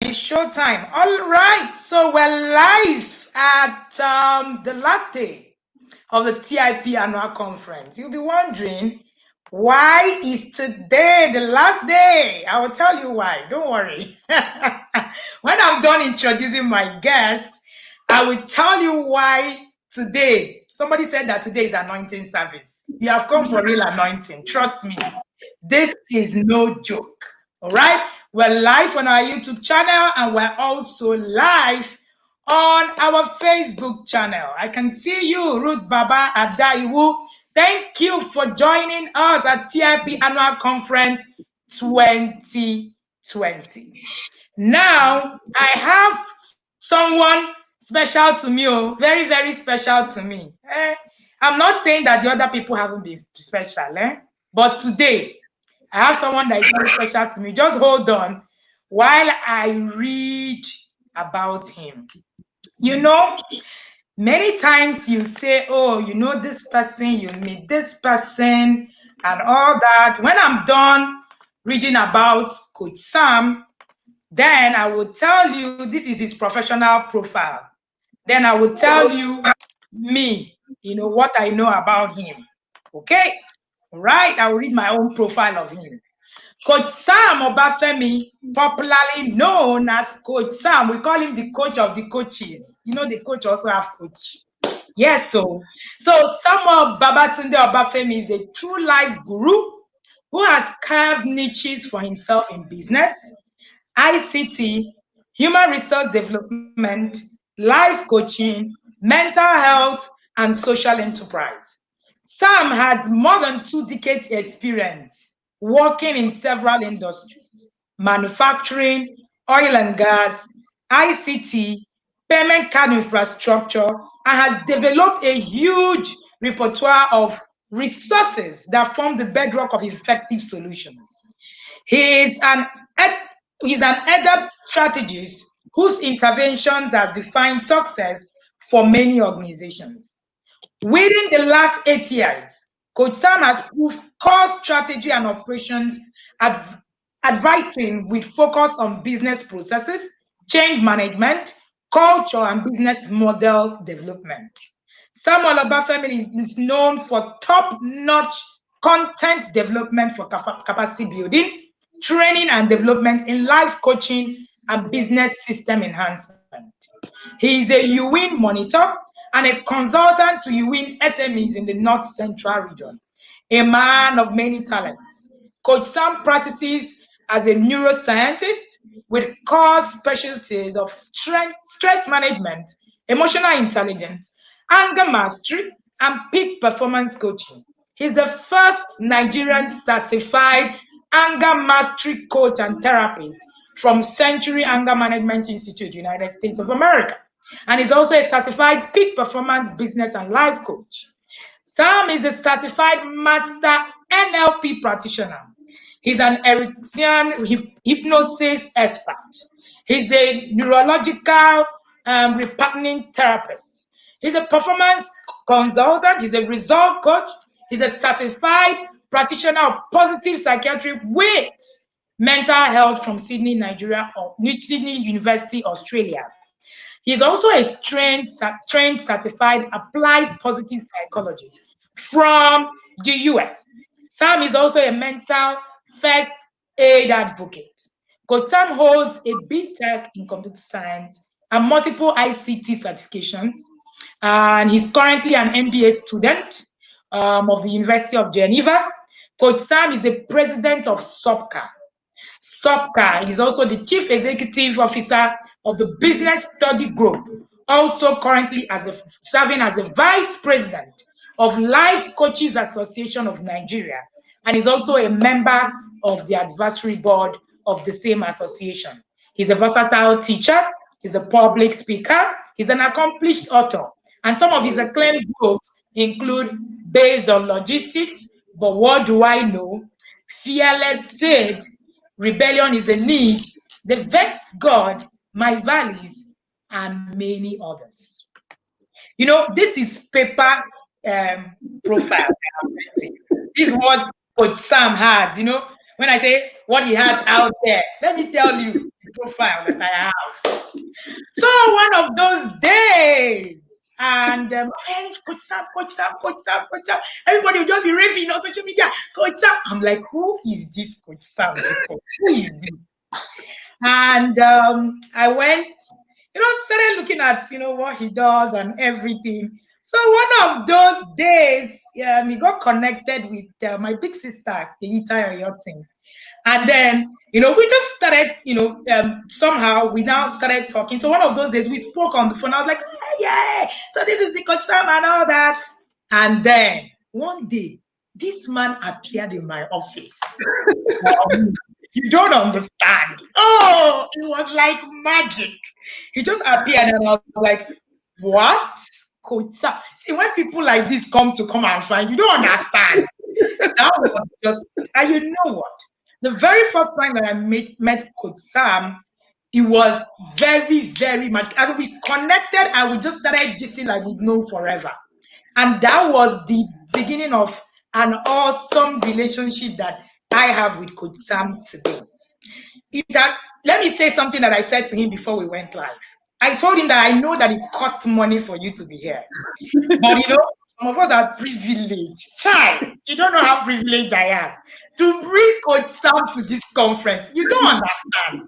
It's showtime. All right, so we're live at the last day of the TIP annual conference. You'll be wondering, why is today the last day? I will tell you why. Don't worry. When I'm done introducing my guest, I will tell you why today. Somebody said that today is anointing service. You have come for real anointing. Trust me. This is no joke. All right. We're live on our YouTube channel and we're also live on our Facebook channel. I can see you, Ruth Baba Adaiwu. Thank you for joining us at TIP Annual Conference 2020. Now, I have someone special to me, very, very special to me. I'm not saying that the other people haven't been special, but today, I have someone that is very special to me. Just hold on while I read about him. You know, many times you say, oh, you know this person, you meet this person, and all that. When I'm done reading about Coach Sam, then I will tell you this is his professional profile. Then I will tell you me, what I know about him. Okay? Right? I will read my own profile of him. Coach Sam Obafemi, popularly known as Coach Sam, we call him the coach of the coaches. The coach also have coach. Yes, so Samuel Babatunde Obafemi is a true life guru who has carved niches for himself in business, ICT, human resource development, life coaching, mental health, and social enterprise. Sam has more than 2 decades experience working in several industries: manufacturing, oil and gas, ICT, payment card infrastructure, and has developed a huge repertoire of resources that form the bedrock of effective solutions. He is an adept strategist whose interventions have defined success for many organizations. Within the last 8 years, Coach Sam has proved core strategy and operations advising with focus on business processes, change management, culture, and business model development. Samuel Obafemi is known for top-notch content development for capacity building, training and development in life coaching and business system enhancement. He is a YouWiN Monitor and a consultant to YouWiN SMEs in the North Central region. A man of many talents, Coach Sam practices as a neuroscientist with core specialties of stress management, emotional intelligence, anger mastery, and peak performance coaching. He's the first Nigerian certified anger mastery coach and therapist from Century Anger Management Institute, United States of America. And he's also a certified peak performance business and life coach. Sam is a certified master NLP practitioner. He's an Erickson hypnosis expert. He's a neurological repartment therapist. He's a performance consultant. He's a result coach. He's a certified practitioner of positive psychiatry with mental health from Sydney, Nigeria, or Sydney University, Australia. He's also a trained certified applied positive psychologist from the US. Sam is also a mental first aid advocate. Coach Sam holds a BTech in computer science and multiple ICT certifications. And he's currently an MBA student of the University of Geneva. Coach Sam is a president of SOPCA. SOPCA is also the chief executive officer of the Business Study Group, also currently serving as the vice president of Life Coaches Association of Nigeria, and is also a member of the advisory board of the same association. He's a versatile teacher, he's a public speaker, he's an accomplished author, and some of his acclaimed books include Based on Logistics, But What Do I Know?, Fearless Said, Rebellion is a Need, The Vexed God, My Valleys, and many others. This is paper profile. This is what Coach Sam has. When I say what he has out there, let me tell you the profile that I have. So one of those days, and hey, Coach Sam, Coach Sam, Coach Sam, Coach Sam. Everybody will just be raving on social media. Coach Sam. I'm like, who is this Coach Sam? Who is this? And I went, started looking at what he does and everything. So one of those days, he got connected with my big sister, Keita Oyotin. And then, we just started, somehow we now started talking. So one of those days we spoke on the phone. I was like, yeah. So this is the Coach Sam and all that. And then one day, this man appeared in my office. You don't understand. Oh, it was like magic. He just appeared and I was like, what? Coach Sam. See, when people like this come and find, you don't understand. That was just, and you know what? The very first time that I met Coach Sam, it was very, very much as we connected and we just started gisting like we've known forever. And that was the beginning of an awesome relationship that I have with Coach Sam today. Let me say something that I said to him before we went live. I told him that I know that it costs money for you to be here. But some of us are privileged. Child, you don't know how privileged I am. To bring Coach Sam to this conference, you don't understand.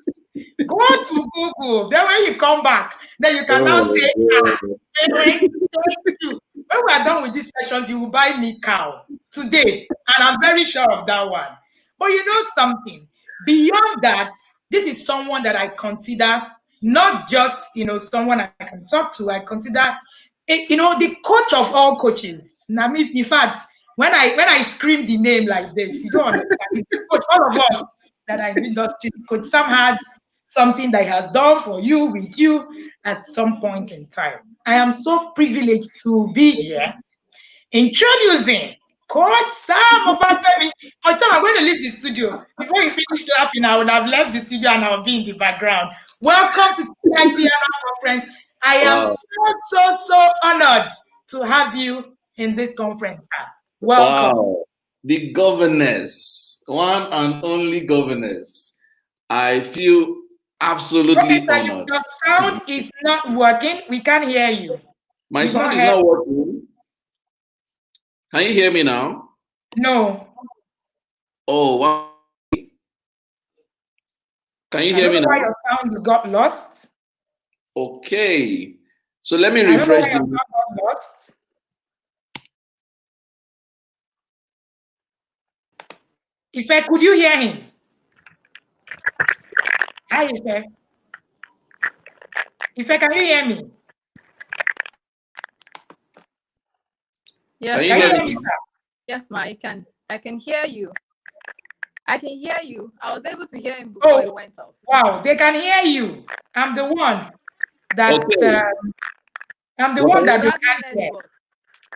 Go to Google. Then when you come back, then you can now say, when we are done with these sessions, you will buy me cow today. And I'm very sure of that one. But you know something? Beyond that, this is someone that I consider not just, someone I can talk to. I consider, the coach of all coaches. In fact, when I scream the name like this, you don't understand. Coach, all of us that are in the industry, Coach Sam has something that he has done for you, with you at some point in time. I am so privileged to be here introducing Coach Sam Obafemi. Coach Sam, I'm going to leave the studio. Before you finish laughing, I would have left the studio and I'll be in the background. Welcome to the IPNR conference. I am so honored to have you in this conference, sir. Welcome. Wow. The governess, one and only governess. I feel absolutely honored. Your sound is not working. We can't hear you. My sound is not working. Can you hear me now? No. Oh, wow. Can you hear me now? Why your sound got lost? Okay. So let me refresh. I don't know why your sound got lost. Ife, could you hear him? Hi, Ife. Ife, can you hear me? Yes, can you hear me? Yes, ma, I can hear you. I can hear you. I was able to hear him before he went off. Wow, they can hear you. I'm the one that I'm the one that they can't hear.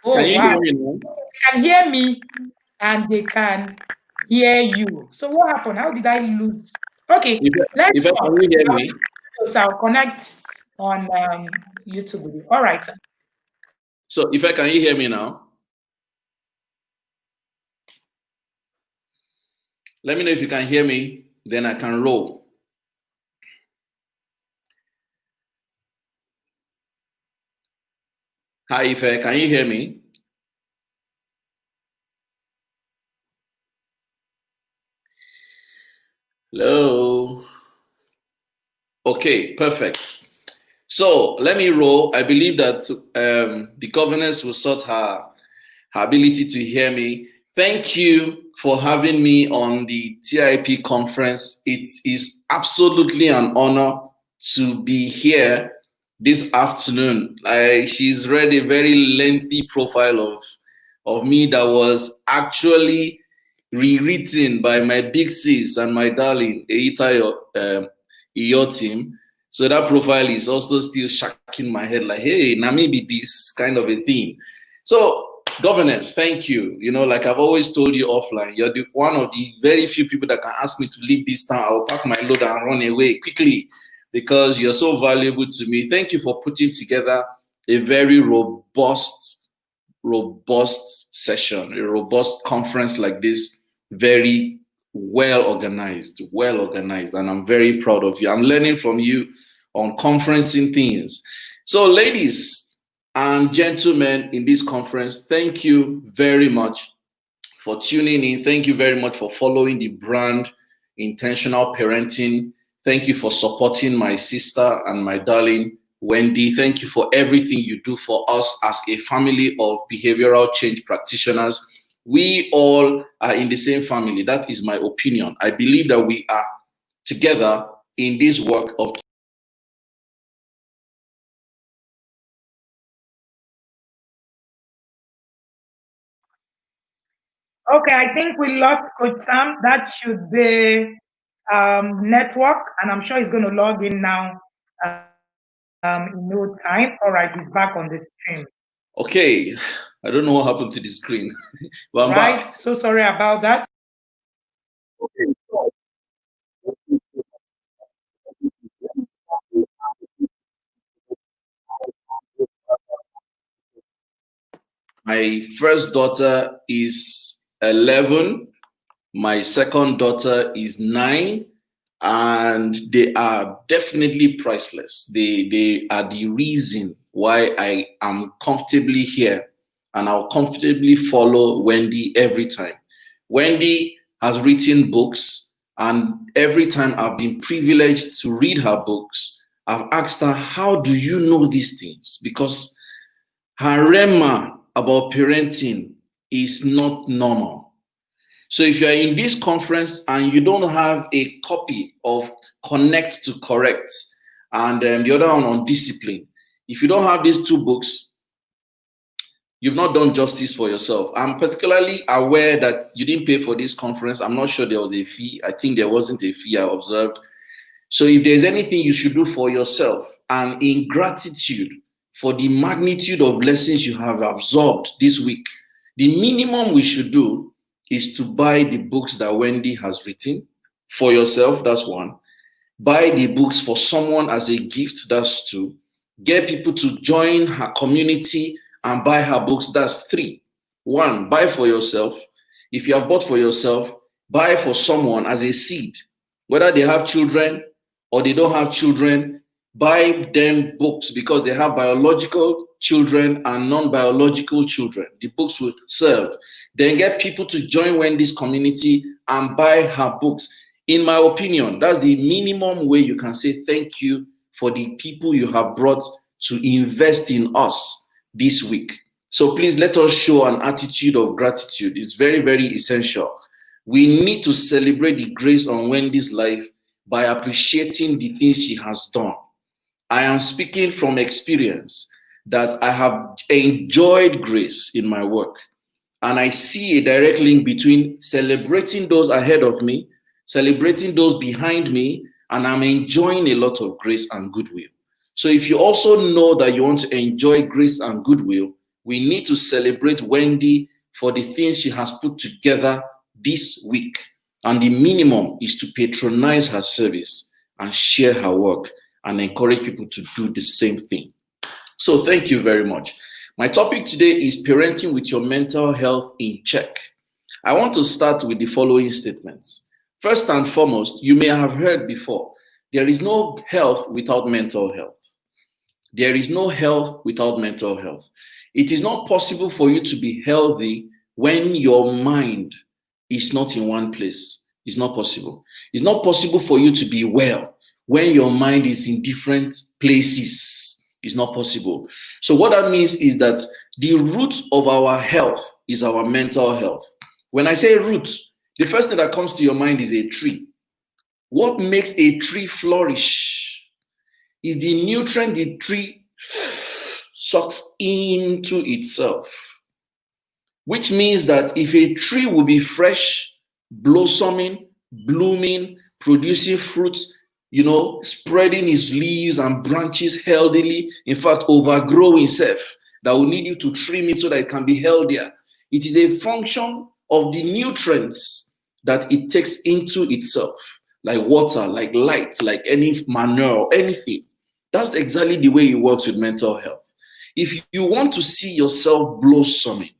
Oh, can you wow. hear me now? They can hear me and they can hear you. So what happened? How did I lose? Okay, let's go. Can you hear me? So I'll connect on YouTube with you. All right, sir. So can you hear me now? Let me know if you can hear me, then I can roll. Hi, Ife, can you hear me? Hello. Okay, perfect. So let me roll. I believe that the governess will sort her ability to hear me. Thank you for having me on the TIP conference. It is absolutely an honor to be here this afternoon. She's read a very lengthy profile of me that was actually rewritten by my big sis and my darling, Eita Iyotim. So that profile is also still shaking my head like, hey, now maybe this kind of a thing. So governance, thank you. Like I've always told you offline, you're one of the very few people that can ask me to leave this town. I'll pack my load and run away quickly because you're so valuable to me. Thank you for putting together a very robust session, a robust conference like this very well organized, and I'm very proud of you. I'm learning from you on conferencing things. So ladies and gentlemen in this conference, thank you very much for tuning in. Thank you very much for following the brand Intentional Parenting. Thank you for supporting my sister and my darling Wendy. Thank you for everything you do for us as a family of behavioral change practitioners. We all are in the same family. That is my opinion. I believe that we are together in this work of Okay, I think we lost Coach Sam. That should be network, and I'm sure he's going to log in now in no time. All right, he's back on the stream. Okay, I don't know what happened to the screen, but I'm back. So sorry about that. Okay. My first daughter is 11. My second daughter is 9. And they are definitely priceless. They are the reason why I am comfortably here, and I'll comfortably follow Wendy every time. Wendy has written books, and every time I've been privileged to read her books, I've asked her, how do you know these things? Because her rema about parenting is not normal. So if you're in this conference and you don't have a copy of Connect to Correct and the other one on discipline, if you don't have these two books, you've not done justice for yourself. I'm particularly aware that you didn't pay for this conference. I'm not sure there was a fee. I think there wasn't a fee, I observed. So if there's anything you should do for yourself, and in gratitude for the magnitude of lessons you have absorbed this week, the minimum we should do is to buy the books that Wendy has written for yourself. That's one. Buy the books for someone as a gift. That's 2. Get people to join her community and buy her books. That's 3. 1, buy for yourself. If you have bought for yourself, buy for someone as a seed. Whether they have children or they don't have children, buy them books because they have biological children and non-biological children. The books will serve. Then get people to join Wendy's community and buy her books. In my opinion, that's the minimum way you can say thank you for the people you have brought to invest in us this week. So please let us show an attitude of gratitude. It's very, very essential. We need to celebrate the grace on Wendy's life by appreciating the things she has done. I am speaking from experience that I have enjoyed grace in my work. And I see a direct link between celebrating those ahead of me, celebrating those behind me, and I'm enjoying a lot of grace and goodwill. So if you also know that you want to enjoy grace and goodwill, we need to celebrate Wendy for the things she has put together this week. And the minimum is to patronize her service and share her work and encourage people to do the same thing. So thank you very much. My topic today is parenting with your mental health in check. I want to start with the following statements. First and foremost, you may have heard before, there is no health without mental health. There is no health without mental health. It is not possible for you to be healthy when your mind is not in one place. It's not possible. It's not possible for you to be well when your mind is in different places. It's not possible. So what that means is that the root of our health is our mental health. When I say root, the first thing that comes to your mind is a tree. What makes a tree flourish is the nutrient the tree sucks into itself. Which means that if a tree will be fresh, blossoming, blooming, producing fruits, spreading its leaves and branches healthily, in fact, overgrowing itself, that will need you to trim it so that it can be healthier. It is a function of the nutrients that it takes into itself, like water, like light, like any manure, anything. That's exactly the way it works with mental health. If you want to see yourself blossoming,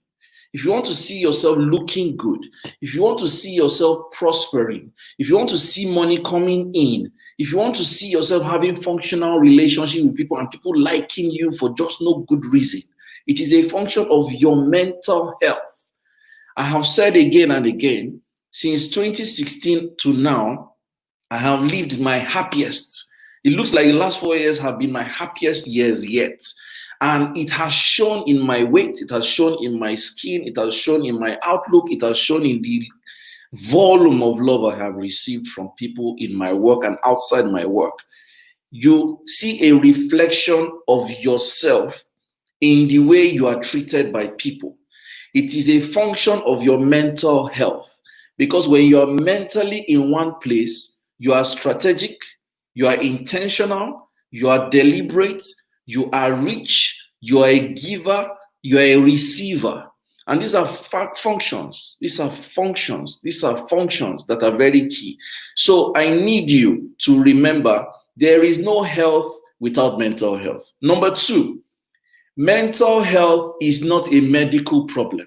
if you want to see yourself looking good, if you want to see yourself prospering, if you want to see money coming in, if you want to see yourself having functional relationship with people and people liking you for just no good reason, it is a function of your mental health. I have said again and again, since 2016 to now, I have lived my happiest. It looks like the last 4 years have been my happiest years yet. And it has shown in my weight, it has shown in my skin, it has shown in my outlook, it has shown in the volume of love I have received from people in my work and outside my work. You see a reflection of yourself in the way you are treated by people. It is a function of your mental health, because when you are mentally in one place, you are strategic, you are intentional, you are deliberate, you are rich, you are a giver, you are a receiver. And these are functions. These are functions. These are functions that are very key. So I need you to remember there is no health without mental health. Number two, mental health is not a medical problem.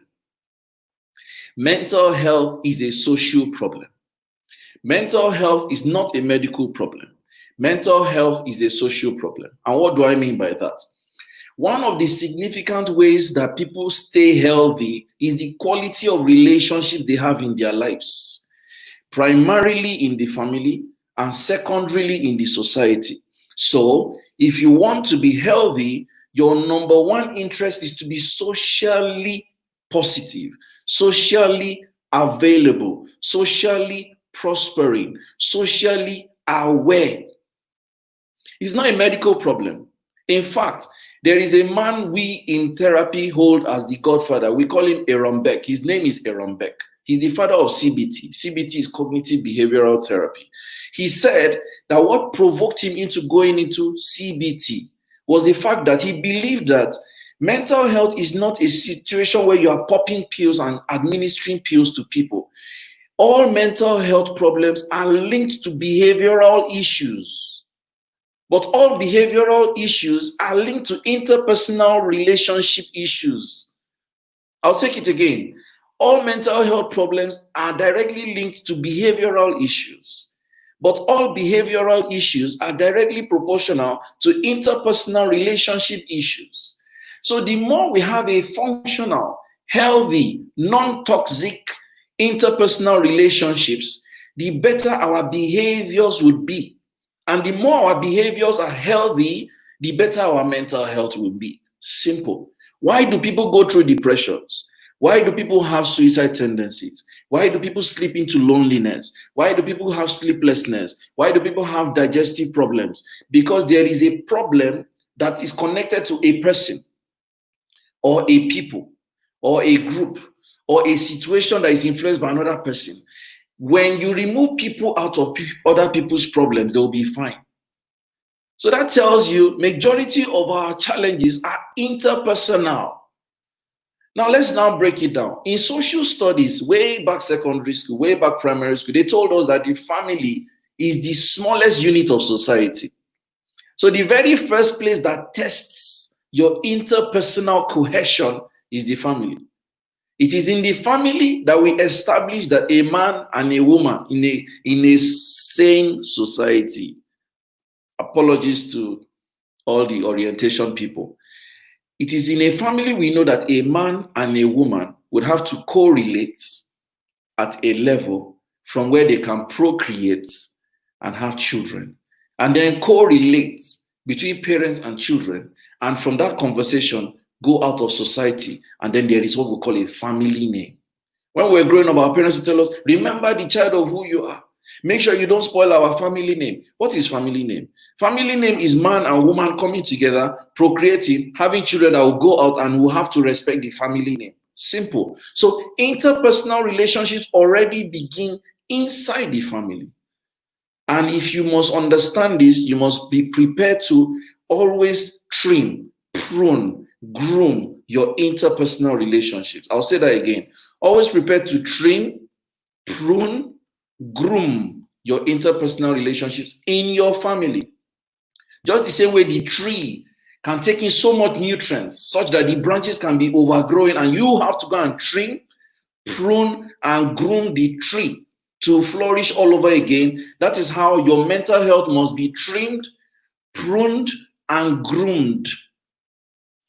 Mental health is a social problem. Mental health is not a medical problem. Mental health is a social problem. And what do I mean by that? One of the significant ways that people stay healthy is the quality of relationships they have in their lives, primarily in the family and secondarily in the society. So if you want to be healthy, your number one interest is to be socially positive, socially available, socially prospering, socially aware. It's not a medical problem. In fact, there is a man we in therapy hold as the godfather. We call him Aaron Beck. His name is Aaron Beck. He's the father of CBT. CBT is cognitive behavioral therapy. He said that what provoked him into going into CBT was the fact that he believed that mental health is not a situation where you are popping pills and administering pills to people. All mental health problems are linked to behavioral issues. But all behavioral issues are linked to interpersonal relationship issues. I'll take it again. All mental health problems are directly linked to behavioral issues. But all behavioral issues are directly proportional to interpersonal relationship issues. So the more we have a functional, healthy, non-toxic interpersonal relationships, the better our behaviors would be. And the more our behaviors are healthy, the better our mental health will be. Simple. Why do people go through depressions? Why do people have suicide tendencies? Why do people slip into loneliness? Why do people have sleeplessness? Why do people have digestive problems? Because there is a problem that is connected to a person or a people or a group or a situation that is influenced by another person. When you remove people out of other people's problems, they'll be fine. So that tells you majority of our challenges are interpersonal. Now let's now break it down. In social studies, way back secondary school, way back primary school, they told us that the family is the smallest unit of society. So the very first place that tests your interpersonal cohesion is the family. It is in the family that we establish that a man and a woman in a sane society. Apologies to all the orientation people. It is in a family we know that a man and a woman would have to correlate at a level from where they can procreate and have children, and then correlate between parents and children, and from that conversation go out of society, and then there is what we call a family name. When we're growing up, our parents would tell us, remember the child of who you are. Make sure you don't spoil our family name. What is family name? Family name is man and woman coming together, procreating, having children that will go out and will have to respect the family name. Simple. So interpersonal relationships already begin inside the family. And if you must understand this, you must be prepared to always trim, prune, groom your interpersonal relationships. I'll say that again. Always prepare to trim, prune, groom your interpersonal relationships in your family. Just the same way the tree can take in so much nutrients such that the branches can be overgrowing, and you have to go and trim, prune, and groom the tree to flourish all over again. That is how your mental health must be trimmed, pruned, and groomed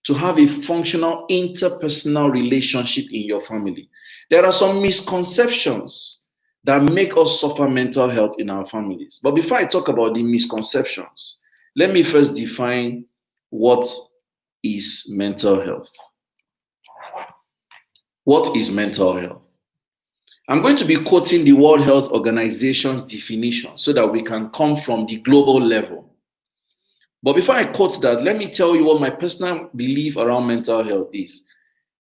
to have a functional interpersonal relationship in your family. There are some misconceptions that make us suffer mental health in our families. But before I talk about the misconceptions, let me first define what is mental health. What is mental health? I'm going to be quoting the World Health Organization's definition so that we can come from the global level. But before I quote that, let me tell you what my personal belief around mental health is.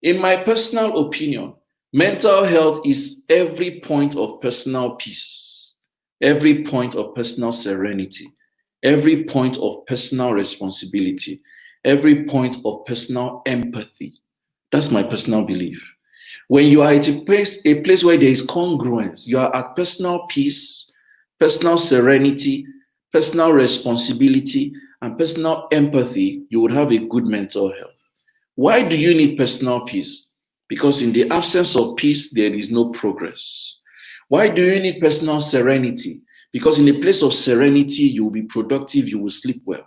In my personal opinion, mental health is every point of personal peace, every point of personal serenity, every point of personal responsibility, every point of personal empathy. That's my personal belief. When you are at a place where there is congruence, you are at personal peace, personal serenity, personal responsibility, and personal empathy, you would have a good mental health. Why do you need personal peace? Because in the absence of peace, there is no progress. Why do you need personal serenity? Because in a place of serenity, you will be productive, you will sleep well.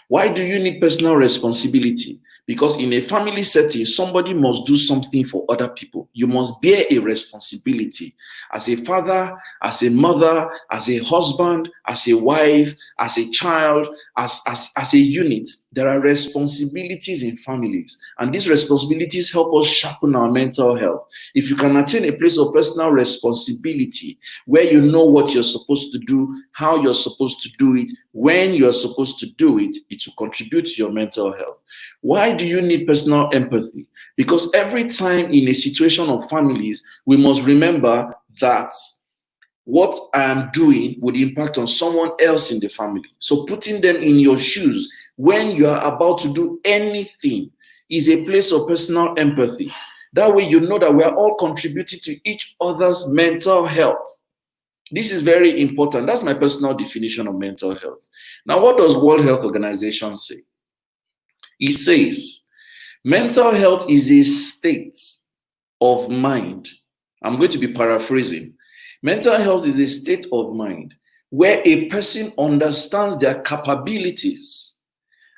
Why do you need personal responsibility? Because in a family setting, somebody must do something for other people. You must bear a responsibility as a father, as a mother, as a husband, as a wife, as a child, as a unit. There are responsibilities in families, and these responsibilities help us sharpen our mental health. If you can attain a place of personal responsibility where you know what you're supposed to do, how you're supposed to do it, when you're supposed to do it, it will contribute to your mental health. Why do you need personal empathy? Because every time in a situation of families, we must remember that what I am doing would impact on someone else in the family. So putting them in your shoes when you are about to do anything is a place of personal empathy. That way you know that we are all contributing to each other's mental health. This is very important. That's my personal definition of mental health. Now, what does World Health Organization say? It says, mental health is a state of mind. I'm going to be paraphrasing. Mental health is a state of mind where a person understands their capabilities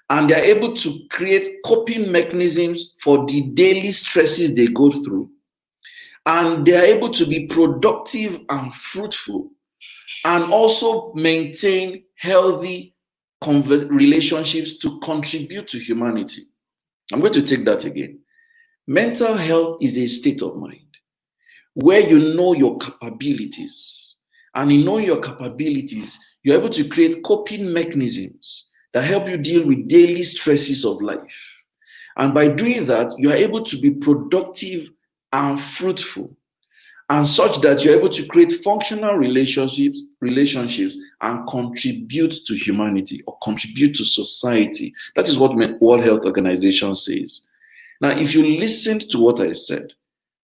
and they're able to create coping mechanisms for the daily stresses they go through. And they're able to be productive and fruitful and also maintain healthy relationships to contribute to humanity. I'm going to take that again. Mental health is a state of mind where you know your capabilities, and in knowing your capabilities, you're able to create coping mechanisms that help you deal with daily stresses of life. And by doing that, you are able to be productive and fruitful, and such that you're able to create functional relationships and contribute to humanity or contribute to society. That is what World Health Organization says. Now, if you listened to what I said,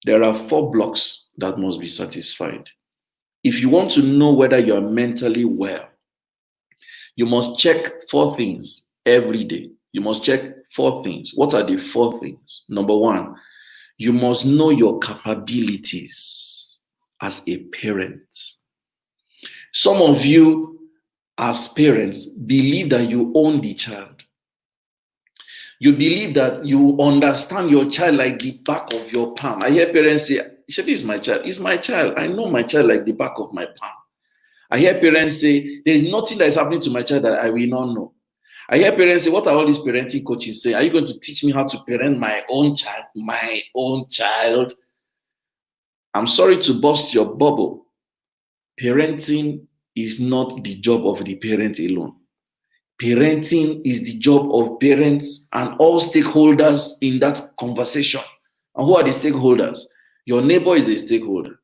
there are 4 blocks that must be satisfied. If you want to know whether you are mentally well, you must check 4 things every day. You must check 4 things. What are the 4 things? Number 1, you must know your capabilities as a parent. Some of you, as parents, believe that you own the child. You believe that you understand your child like the back of your palm. I hear parents say, "Shebi is my child. It's my child. I know my child like the back of my palm." I hear parents say, "There is nothing that is happening to my child that I will not know." I hear parents say, "What are all these parenting coaches saying? Are you going to teach me how to parent my own child?" My own child. I'm sorry to burst your bubble. Parenting is not the job of the parent alone. Parenting is the job of parents and all stakeholders in that conversation. And who are the stakeholders? Your neighbor is a stakeholder.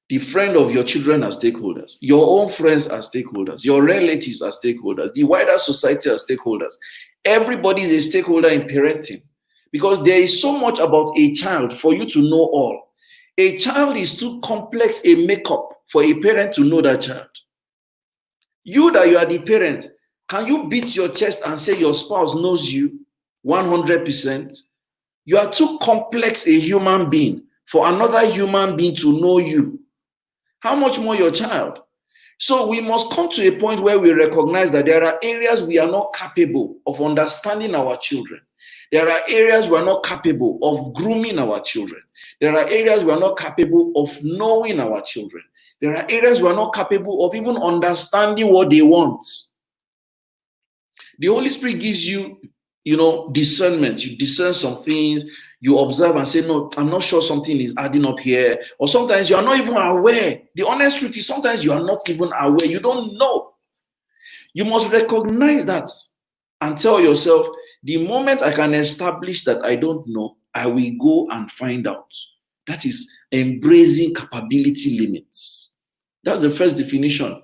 The friend of your children are stakeholders. Your own friends are stakeholders. Your relatives are stakeholders. The wider society are stakeholders. Everybody is a stakeholder in parenting because there is so much about a child for you to know all. A child is too complex a makeup for a parent to know that child. You that you are the parent, can you beat your chest and say your spouse knows you? 100%. You are too complex a human being for another human being to know you. How much more your child? So we must come to a point where we recognize that there are areas we are not capable of understanding our children. There are areas we are not capable of grooming our children. There are areas we are not capable of knowing our children. There are areas we are not capable of even understanding what they want. The Holy Spirit gives you, discernment. You discern some things. You observe and say, no, I'm not sure something is adding up here. Or sometimes you are not even aware. The honest truth is sometimes you are not even aware. You don't know. You must recognize that and tell yourself, the moment I can establish that I don't know, I will go and find out. That is embracing capability limits. That's the first definition,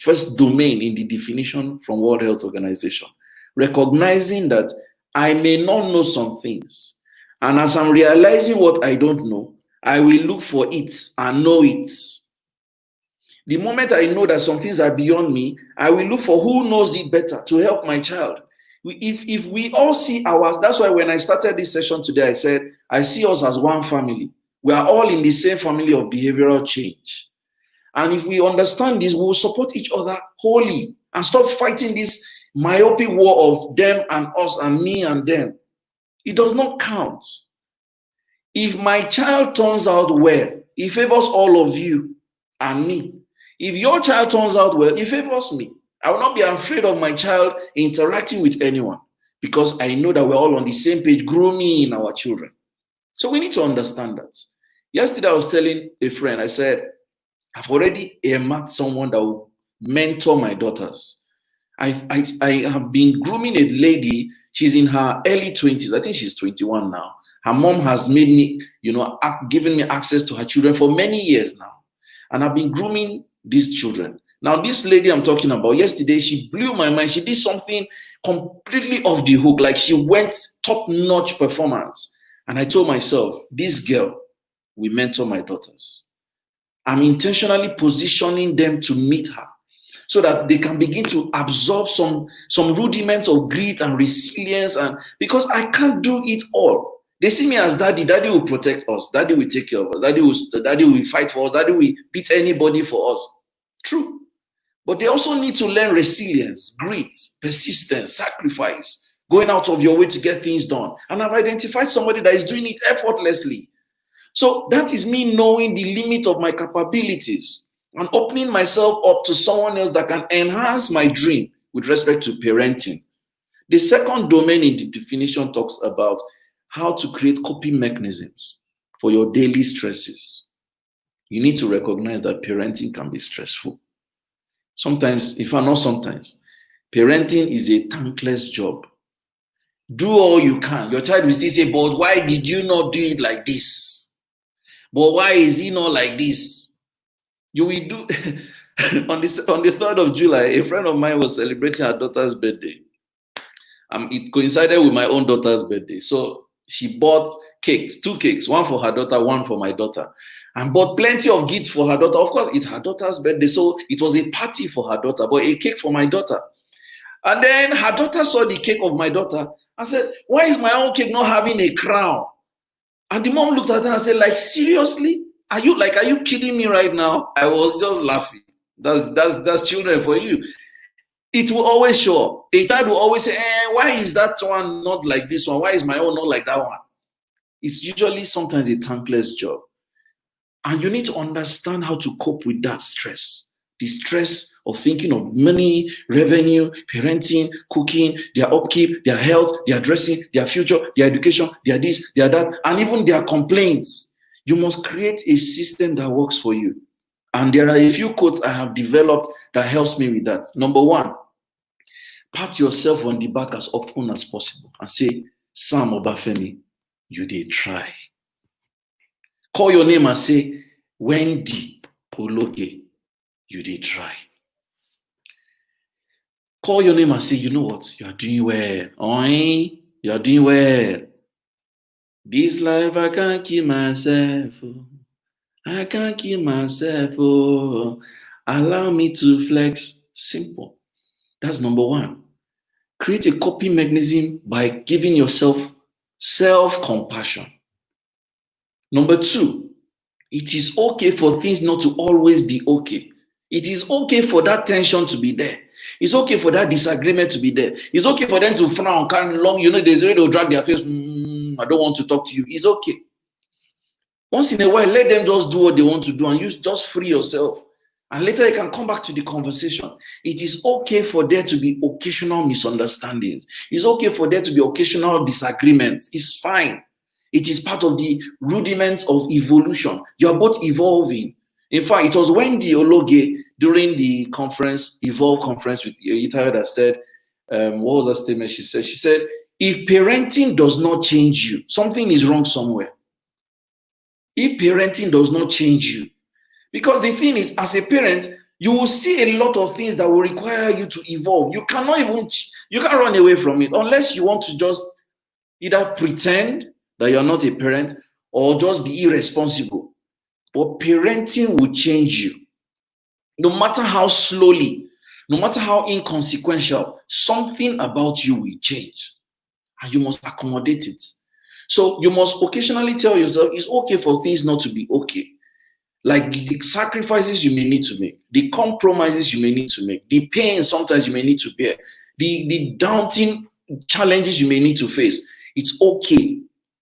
first domain in the definition from World Health Organization. Recognizing that I may not know some things. And as I'm realizing what I don't know, I will look for it and know it. The moment I know that some things are beyond me, I will look for who knows it better to help my child. If we all see ours, that's why when I started this session today, I said, I see us as one family. We are all in the same family of behavioral change. And if we understand this, we will support each other wholly and stop fighting this myopic war of them and us and me and them. It does not count. If my child turns out well, it favors all of you and me. If your child turns out well, it favors me. I will not be afraid of my child interacting with anyone because I know that we're all on the same page, grooming our children. So we need to understand that. Yesterday, I was telling a friend, I said, I've already earmarked someone that will mentor my daughters. I have been grooming a lady. She's in her early 20s. I think she's 21 now. Her mom has made me, given me access to her children for many years now. And I've been grooming these children. Now, this lady I'm talking about, yesterday, she blew my mind. She did something completely off the hook. Like she went top-notch performance. And I told myself, this girl will mentor my daughters. I'm intentionally positioning them to meet her so that they can begin to absorb some rudiments of grit and resilience. And because I can't do it all. They see me as daddy. Daddy will protect us. Daddy will take care of us. Daddy will fight for us. Daddy will beat anybody for us. True. But they also need to learn resilience, grit, persistence, sacrifice, going out of your way to get things done. And I've identified somebody that is doing it effortlessly. So that is me knowing the limit of my capabilities and opening myself up to someone else that can enhance my dream with respect to parenting. The second domain in the definition talks about how to create coping mechanisms for your daily stresses. You need to recognize that parenting can be stressful. Sometimes, if not sometimes, parenting is a thankless job. Do all you can. Your child will still say, but why did you not do it like this? But why is he not like this? You will do. on the 3rd of July, a friend of mine was celebrating her daughter's birthday. It coincided with my own daughter's birthday. So she bought cakes, 2 cakes, one for her daughter, one for my daughter. And bought plenty of gifts for her daughter. Of course, it's her daughter's birthday, so it was a party for her daughter, but a cake for my daughter. And then her daughter saw the cake of my daughter and said, why is my own cake not having a crown? And the mom looked at her and said, like, seriously? Are you kidding me right now? I was just laughing. That's children for you. It will always show up. A child will always say, why is that one not like this one? Why is my own not like that one? It's usually sometimes a thankless job. And you need to understand how to cope with that stress. The stress of thinking of money, revenue, parenting, cooking, their upkeep, their health, their dressing, their future, their education, their this, their that, and even their complaints. You must create a system that works for you. And there are a few quotes I have developed that helps me with that. Number 1, pat yourself on the back as often as possible and say, Sam Obafemi, you did try. Call your name and say, Wendy Ologe, you did try. Call your name and say, you know what? You are doing well. You are doing well. This life, I can't kill myself. I can't kill myself. Allow me to flex. Simple. That's number 1. Create a coping mechanism by giving yourself self-compassion. Number 2, it is okay for things not to always be okay. It is okay for that tension to be there. It's okay for that disagreement to be there. It's okay for them to frown, long, there's a way they'll drag their face. I don't want to talk to you. It's okay. Once in a while, let them just do what they want to do and you just free yourself. And later you can come back to the conversation. It is okay for there to be occasional misunderstandings. It's okay for there to be occasional disagreements. It's fine. It is part of the rudiments of evolution. You're both evolving. In fact, it was Wendy Ologe during the conference, Evolve conference with Itayo, that said, what was that statement she said? She said, if parenting does not change you, something is wrong somewhere. If parenting does not change you, because the thing is, as a parent, you will see a lot of things that will require you to evolve. You can't run away from it unless you want to just either pretend that you're not a parent or just be irresponsible. But parenting will change you. No matter how slowly, no matter how inconsequential, something about you will change. And you must accommodate it. So you must occasionally tell yourself, it's okay for things not to be okay. Like the sacrifices you may need to make, the compromises you may need to make, the pain sometimes you may need to bear, the daunting challenges you may need to face. It's okay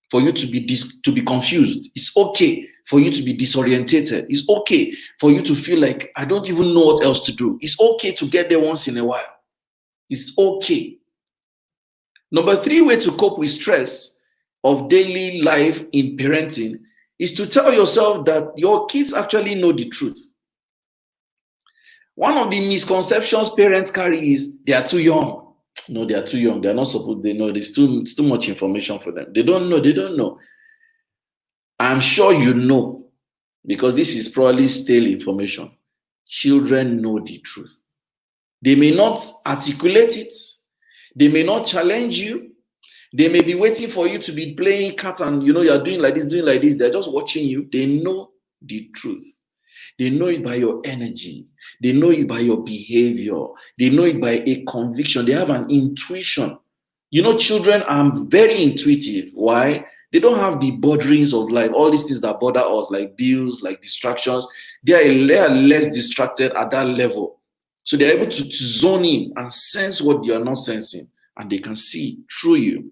for you to be confused. It's okay for you to be disorientated. It's okay for you to feel like, I don't even know what else to do. It's okay to get there once in a while. It's okay. Number 3 way to cope with stress of daily life in parenting is to tell yourself that your kids actually know the truth. One of the misconceptions parents carry is they are too young. No, they are too young. They are not supposed to know. There's too much information for them. They don't know. I'm sure you know, because this is probably stale information. Children know the truth. They may not articulate it. They may not challenge you. They may be waiting for you to be playing cat and you're doing like this. They're just watching you. They know the truth. They know it by your energy. They know it by your behavior. They know it by a conviction. They have an intuition. Children are very intuitive. Why? They don't have the borderings of life, all these things that bother us, like bills, like distractions. They are less distracted at that level. So they're able to zone in and sense what you are not sensing, and they can see through you.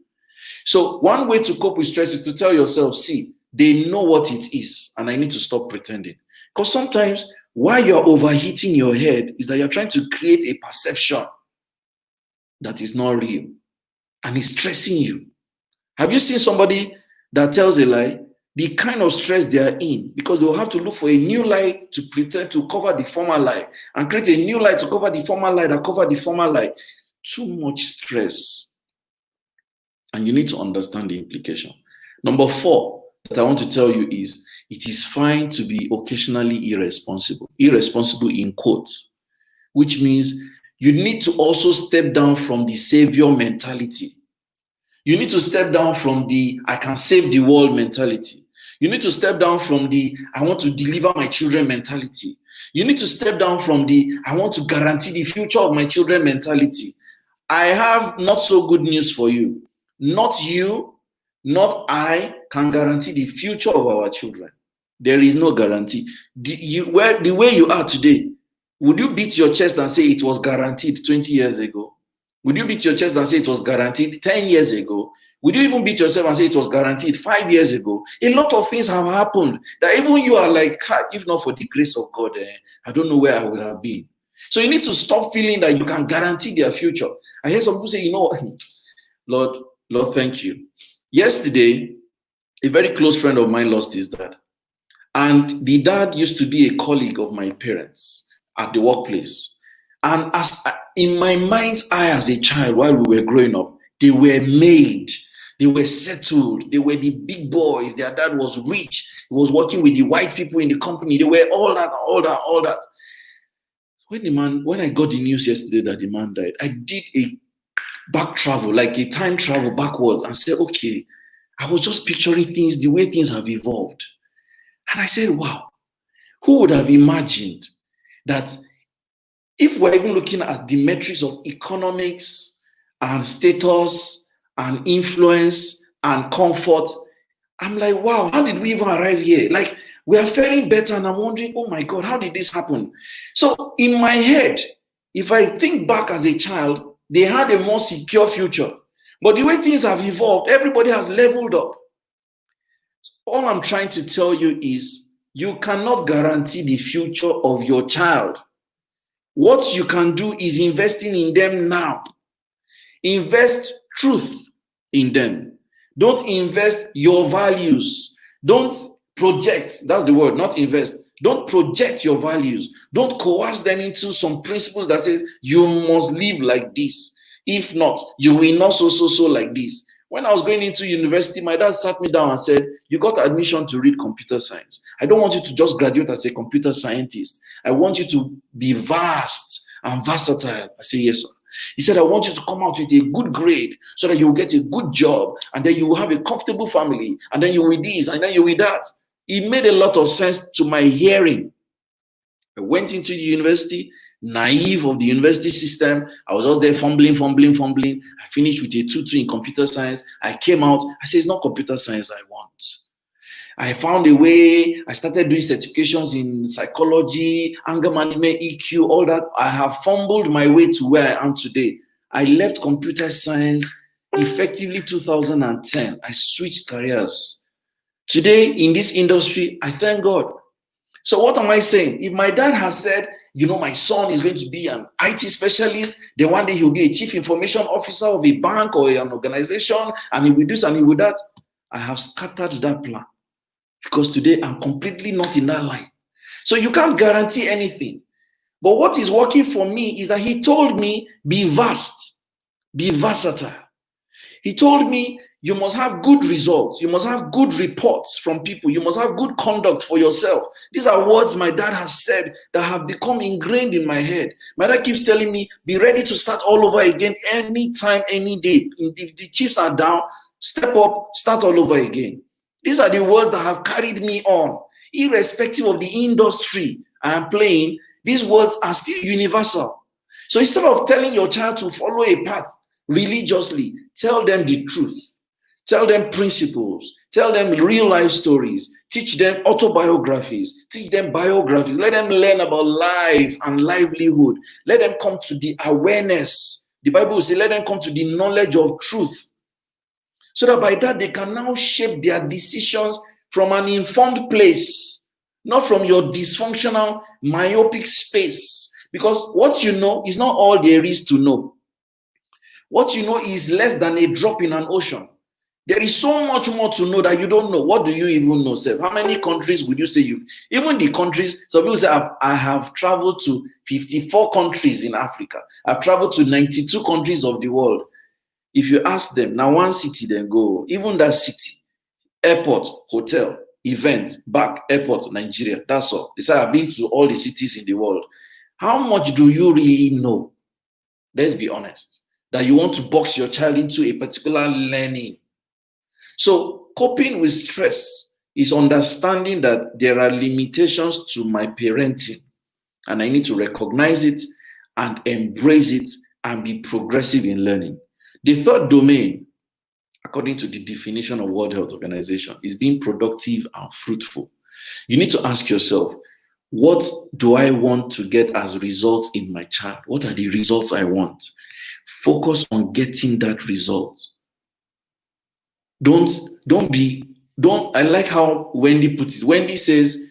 So one way to cope with stress is to tell yourself, see, they know what it is, and I need to stop pretending. Because sometimes while you're overheating your head is that you're trying to create a perception that is not real, and it's stressing you. Have you seen somebody that tells a lie? The kind of stress they are in, because they'll have to look for a new lie to pretend to cover the former lie, and create a new lie to cover the former lie that cover the former lie. Too much stress. And you need to understand the implication. Number 4 that I want to tell you is, it is fine to be occasionally irresponsible. Irresponsible in quotes, which means you need to also step down from the savior mentality. You need to step down from the I can save the world mentality. You need to step down from the I want to deliver my children mentality. You need to step down from the I want to guarantee the future of my children mentality. I have not so good news for you. Not you, not I can guarantee the future of our children. There is no guarantee. The way you are today, would you beat your chest and say it was guaranteed 20 years ago? Would you beat your chest and say it was guaranteed 10 years ago? Would you even beat yourself and say it was guaranteed 5 years ago? A lot of things have happened that even you are like, if not for the grace of God, I don't know where I would have been. So you need to stop feeling that you can guarantee their future. I hear some people say, Lord, thank you. Yesterday, a very close friend of mine lost his dad. And the dad used to be a colleague of my parents at the workplace. And in my mind's eye as a child, while we were growing up, they were made. They were settled. They were the big boys. Their dad was rich. He was working with the white people in the company. They were all that. When I got the news yesterday that the man died, I did a back travel, like a time travel backwards, and said, okay, I was just picturing things, the way things have evolved. And I said, wow, who would have imagined that if we're even looking at the metrics of economics and status and influence and comfort. I'm like, wow, how did we even arrive here? Like, we are faring better, and I'm wondering, oh my God, how did this happen? So in my head, if I think back as a child, they had a more secure future. But the way things have evolved, everybody has leveled up. All I'm trying to tell you is you cannot guarantee the future of your child. What you can do is investing in them now. Invest truth in them. Don't invest your values. Don't project, that's the word, not invest. Don't project your values. Don't coerce them into some principles that says you must live like this. If not, you will not so like this. When I was going into university, my dad sat me down and said, you got admission to read computer science. I don't want you to just graduate as a computer scientist. I want you to be vast and versatile. I said, yes, sir. He said, I want you to come out with a good grade so that you will get a good job, and then you will have a comfortable family, and then you will this, and then you will that. It made a lot of sense to my hearing. I went into the university, naive of the university system. I was just there fumbling. I finished with a 2-2 in computer science. I came out. I said, it's not computer science I want. I found a way. I started doing certifications in psychology, anger management, EQ, all that. I have fumbled my way to where I am today. I left computer science effectively 2010. I switched careers. Today, in this industry, I thank God. So what am I saying? If my dad has said, you know, my son is going to be an IT specialist, then one day he'll be a chief information officer of a bank or an organization, and he will do this and he will that, I have scattered that plan. Because today I'm completely not in that line. So you can't guarantee anything. But what is working for me is that he told me, be vast, be versatile. He told me, you must have good results. You must have good reports from people. You must have good conduct for yourself. These are words my dad has said that have become ingrained in my head. My dad keeps telling me, be ready to start all over again anytime, any day. If the chips are down, step up, start all over again. These are the words that have carried me on. Irrespective of the industry I am playing, these words are still universal. So instead of telling your child to follow a path religiously, tell them the truth. Tell them principles. Tell them real life stories. Teach them autobiographies. Teach them biographies. Let them learn about life and livelihood. Let them come to the awareness. The Bible will say, let them come to the knowledge of truth. So that by that, they can now shape their decisions from an informed place, not from your dysfunctional, myopic space. Because what you know is not all there is to know. What you know is less than a drop in an ocean. There is so much more to know that you don't know. What do you even know, sir? How many countries would you say you? Even the countries, some people say, I have traveled to 54 countries in Africa. I've traveled to 92 countries of the world. If you ask them, now one city, then go. Even that city, airport, hotel, event, back, airport, Nigeria. That's all. They say, I've been to all the cities in the world. How much do you really know? Let's be honest. That you want to box your child into a particular learning. So coping with stress is understanding that there are limitations to my parenting, and I need to recognize it and embrace it and be progressive in learning. The third domain, according to the definition of World Health Organization, is being productive and fruitful. You need to ask yourself, what do I want to get as results in my child? What are the results I want? Focus on getting that result. I like how Wendy puts it. Wendy says,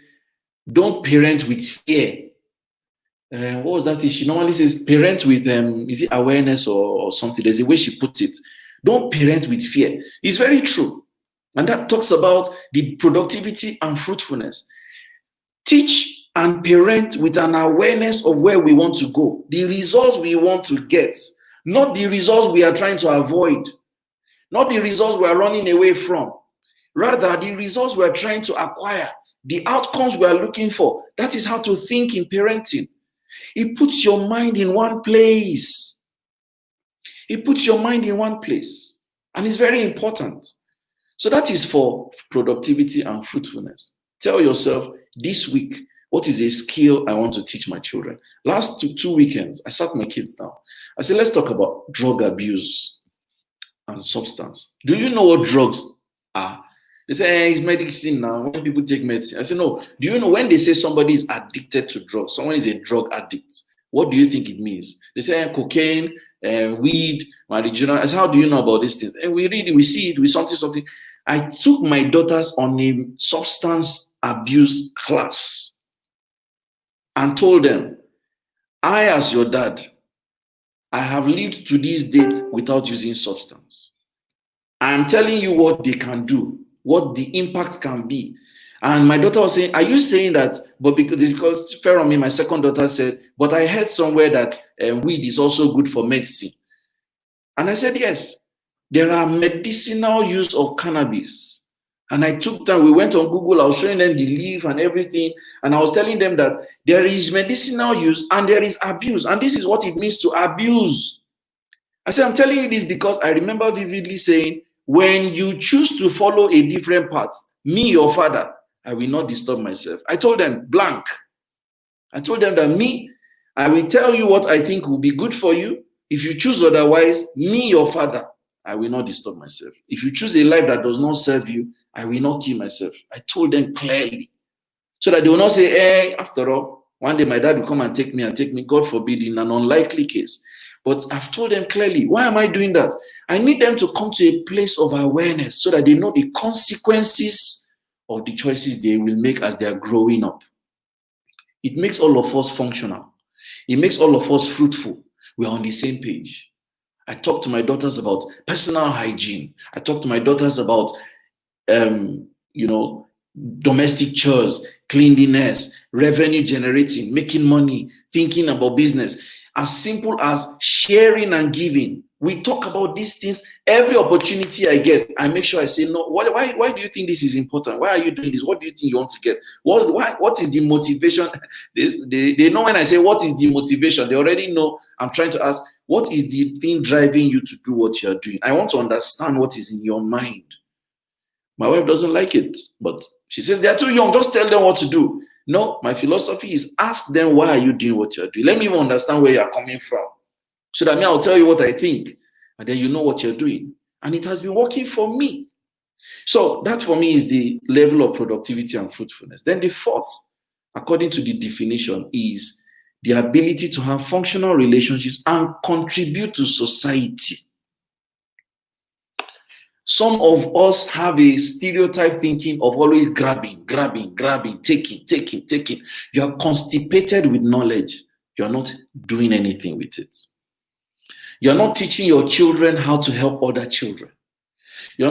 don't parent with fear. What was that thing? She normally says, parent with, is it awareness or something? There's a way she puts it. Don't parent with fear. It's very true. And that talks about the productivity and fruitfulness. Teach and parent with an awareness of where we want to go, the results we want to get, not the results we are trying to avoid, not the results we are running away from, rather the results we are trying to acquire, the outcomes we are looking for. That is how to think in parenting. It puts your mind in one place. It puts your mind in one place. And it's very important. So that is for productivity and fruitfulness. Tell yourself this week, what is a skill I want to teach my children? Last two weekends, I sat my kids down I said, let's talk about drug abuse and substance. Do you know what drugs are? They say, hey, it's medicine now. When people take medicine, I say, no. Do you know when they say somebody is addicted to drugs, someone is a drug addict, what do you think it means? They say, hey, cocaine, weed, marijuana. I say, how do you know about these things? And we read it, we see it, we something. I took my daughters on a substance abuse class and told them, I, as your dad, I have lived to this date without using substance. I am telling you what they can do, what the impact can be. And my daughter was saying, are you saying that, but because fair on me, my second daughter said, but I heard somewhere that weed is also good for medicine. And I said, yes, there are medicinal use of cannabis. And I took time, we went on Google, I was showing them the leaf and everything. And I was telling them that there is medicinal use and there is abuse. And this is what it means to abuse. I said, I'm telling you this because I remember vividly saying, when you choose to follow a different path, me, your father, I will not disturb myself. I told them blank. I told them that me, I will tell you what I think will be good for you. If you choose otherwise, me, your father, I will not disturb myself. If you choose a life that does not serve you, I will not kill myself. I told them clearly. So that they will not say, hey, after all, one day my dad will come and take me, God forbid, in an unlikely case. But I've told them clearly, why am I doing that? I need them to come to a place of awareness so that they know the consequences of the choices they will make as they are growing up. It makes all of us functional. It makes all of us fruitful. We're on the same page. I talk to my daughters about personal hygiene. I talk to my daughters about, domestic chores, cleanliness, revenue generating, making money, thinking about business. As simple as sharing and giving. We talk about these things every opportunity I get. I make sure I say, no, why do you think this is important? Why are you doing this? What do you think you want to get? What is the motivation? They know when I say, what is the motivation? They already know I'm trying to ask, what is the thing driving you to do what you're doing? I want to understand what is in your mind. My wife doesn't like it, but she says, they're too young. Just tell them what to do. No, my philosophy is ask them, why are you doing what you're doing? Let me even understand where you're coming from. So that I'll tell you what I think, and then you know what you're doing. And it has been working for me. So that for me is the level of productivity and fruitfulness. Then the fourth, according to the definition, is the ability to have functional relationships and contribute to society. Some of us have a stereotype thinking of always grabbing, taking. You are constipated with knowledge. You are not doing anything with it. You are not teaching your children how to help other children. You are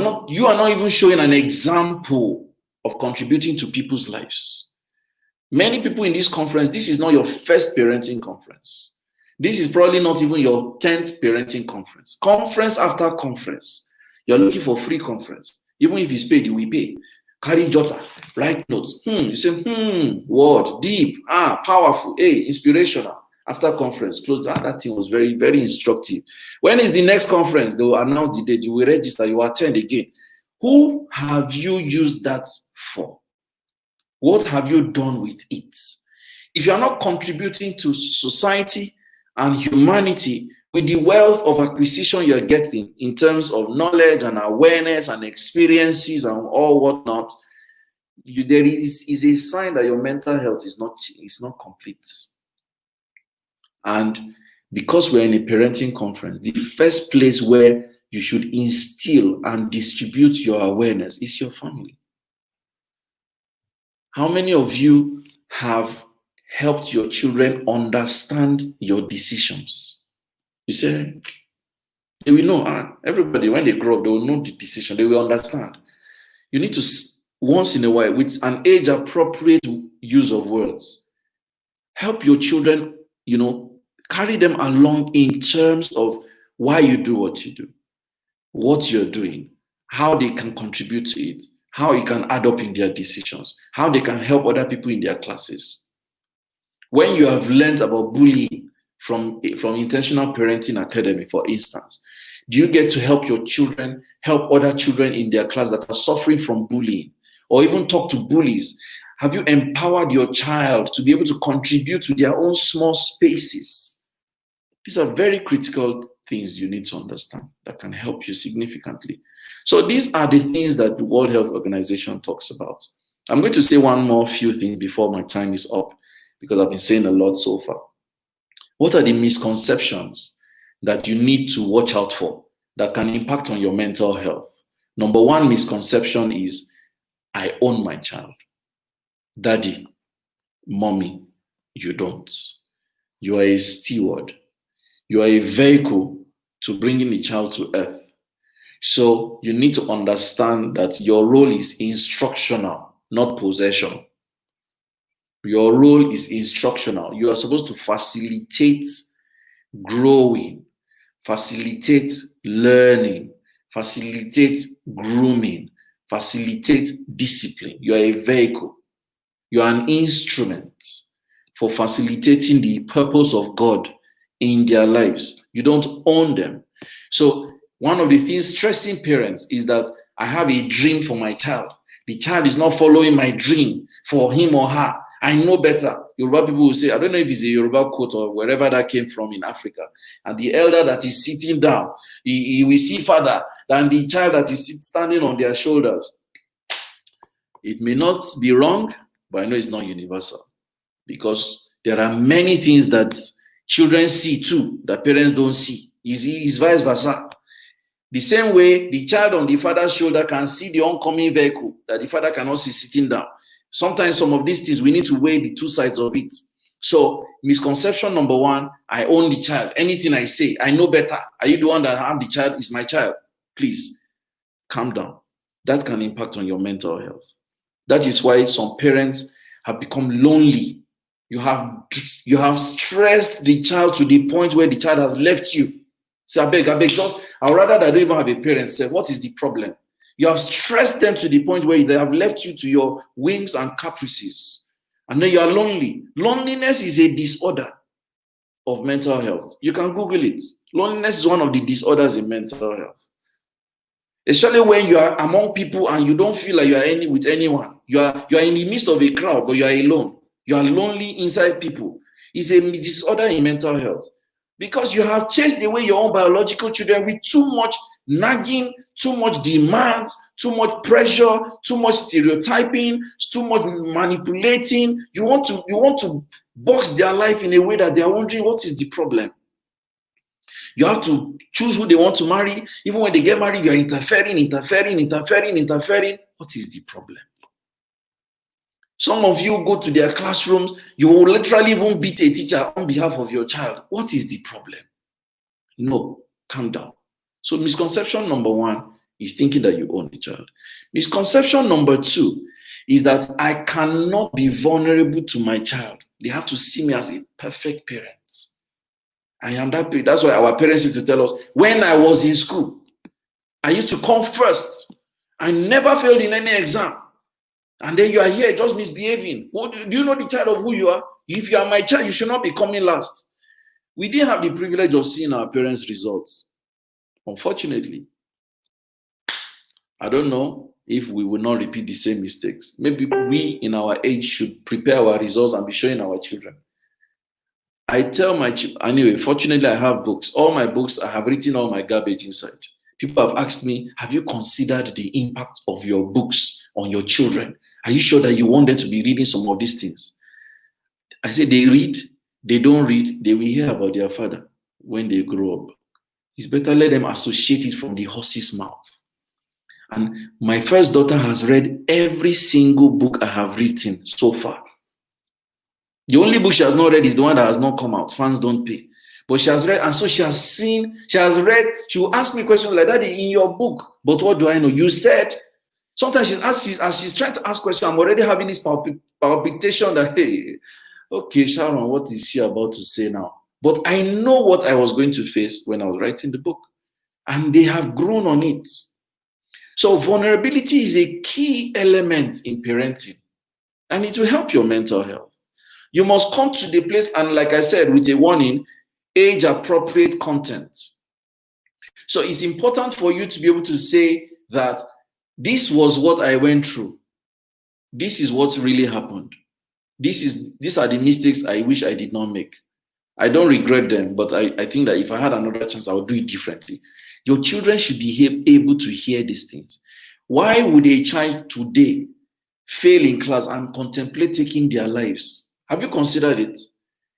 not even showing an example of contributing to people's lives. Many people in this conference, this is not your first parenting conference. This is probably not even your 10th parenting conference. Conference after conference. You're looking for free conference. Even if it's paid, you will pay. Carry jotter, write notes. You say, word, deep, powerful, inspirational. After conference, close that. That thing was very, very instructive. When is the next conference? They will announce the date. You will register, you will attend again. Who have you used that for? What have you done with it? If you are not contributing to society and humanity with the wealth of acquisition you're getting in terms of knowledge and awareness and experiences and all whatnot, there is a sign that your mental health is not complete. And because we're in a parenting conference, the first place where you should instill and distribute your awareness is your family. How many of you have helped your children understand your decisions? You say, they will know. Everybody, when they grow up, they will know the decision. They will understand. You need to, once in a while, with an age-appropriate use of words, help your children, carry them along in terms of why you do what you do, what you're doing, how they can contribute to it, how it can add up in their decisions, how they can help other people in their classes. When you have learned about bullying from Intentional Parenting Academy, for instance, do you get to help your children, help other children in their class that are suffering from bullying, or even talk to bullies? Have you empowered your child to be able to contribute to their own small spaces? These are very critical things you need to understand that can help you significantly. So these are the things that the World Health Organization talks about. I'm going to say one more few things before my time is up, because I've been saying a lot so far. What are the misconceptions that you need to watch out for that can impact on your mental health? Number one misconception is, I own my child. Daddy, mommy, you don't. You are a steward. You are a vehicle to bringing the child to earth. So you need to understand that your role is instructional, not possession. Your role is instructional. You are supposed to facilitate growing, facilitate learning, facilitate grooming, facilitate discipline. You are a vehicle. You are an instrument for facilitating the purpose of God in their lives. You don't own them. So one of the things stressing parents is that I have a dream for my child. The child is not following my dream for him or her. I know better. Yoruba people will say, I don't know if it's a Yoruba quote or wherever that came from in Africa. And the elder that is sitting down, he will see farther than the child that is standing on their shoulders. It may not be wrong, but I know it's not universal, because there are many things that children see too that parents don't see. It's vice versa. The same way the child on the father's shoulder can see the oncoming vehicle that the father cannot see sitting down. Sometimes some of these things, we need to weigh the two sides of it. So misconception number one, I own the child. Anything I say, I know better. Are you the one that have the child? Is my child. Please calm down. That can impact on your mental health. That is why some parents have become lonely. You have stressed the child to the point where the child has left you. Say, I beg, just, I'd rather that I don't even have a parent. Say, what is the problem? You have stressed them to the point where they have left you to your whims and caprices. And then you are lonely. Loneliness is a disorder of mental health. You can Google it. Loneliness is one of the disorders in mental health. Especially when you are among people and you don't feel like you are with anyone. You are in the midst of a crowd, but you are alone. You are lonely inside people. It's a disorder in mental health. Because you have chased away your own biological children with too much nagging, too much demands, too much pressure, too much stereotyping, too much manipulating. You want to box their life in a way that they are wondering, what is the problem? You have to choose who they want to marry. Even when they get married, you are interfering. What is the problem? Some of you go to their classrooms, you will literally even beat a teacher on behalf of your child. What is the problem? No, calm down. So misconception number one is thinking that you own the child. Misconception number two is that I cannot be vulnerable to my child. They have to see me as a perfect parent. I am that parent. That's why our parents used to tell us, when I was in school, I used to come first. I never failed in any exam. And then you are here just misbehaving. Do you know the child of who you are? If you are my child, you should not be coming last. We didn't have the privilege of seeing our parents' results. Unfortunately, I don't know if we will not repeat the same mistakes. Maybe we in our age should prepare our results and be showing our children. I tell my children, anyway, fortunately I have books. All my books, I have written all my garbage inside. People have asked me, have you considered the impact of your books on your children? Are you sure that you want them to be reading some of these things? I say they read, they don't read, they will hear about their father when they grow up. It's better let them associate it from the horse's mouth. And my first daughter has read every single book I have written so far. The only book she has not read is the one that has not come out. Fans don't pay. But she has read, and so she has seen, she has read, she will ask me questions like, Daddy, in your book, but what do I know? You said, sometimes as she's trying to ask questions, I'm already having this palpitation that, hey, okay, Sharon, what is she about to say now? But I know what I was going to face when I was writing the book. And they have grown on it. So vulnerability is a key element in parenting. And it will help your mental health. You must come to the place, and like I said, with a warning, age-appropriate content. So it's important for you to be able to say that this was what I went through. This is what really happened. These are the mistakes I wish I did not make. I don't regret them, but I think that if I had another chance, I would do it differently. Your children should be able to hear these things. Why would a child today fail in class and contemplate taking their lives? Have you considered it?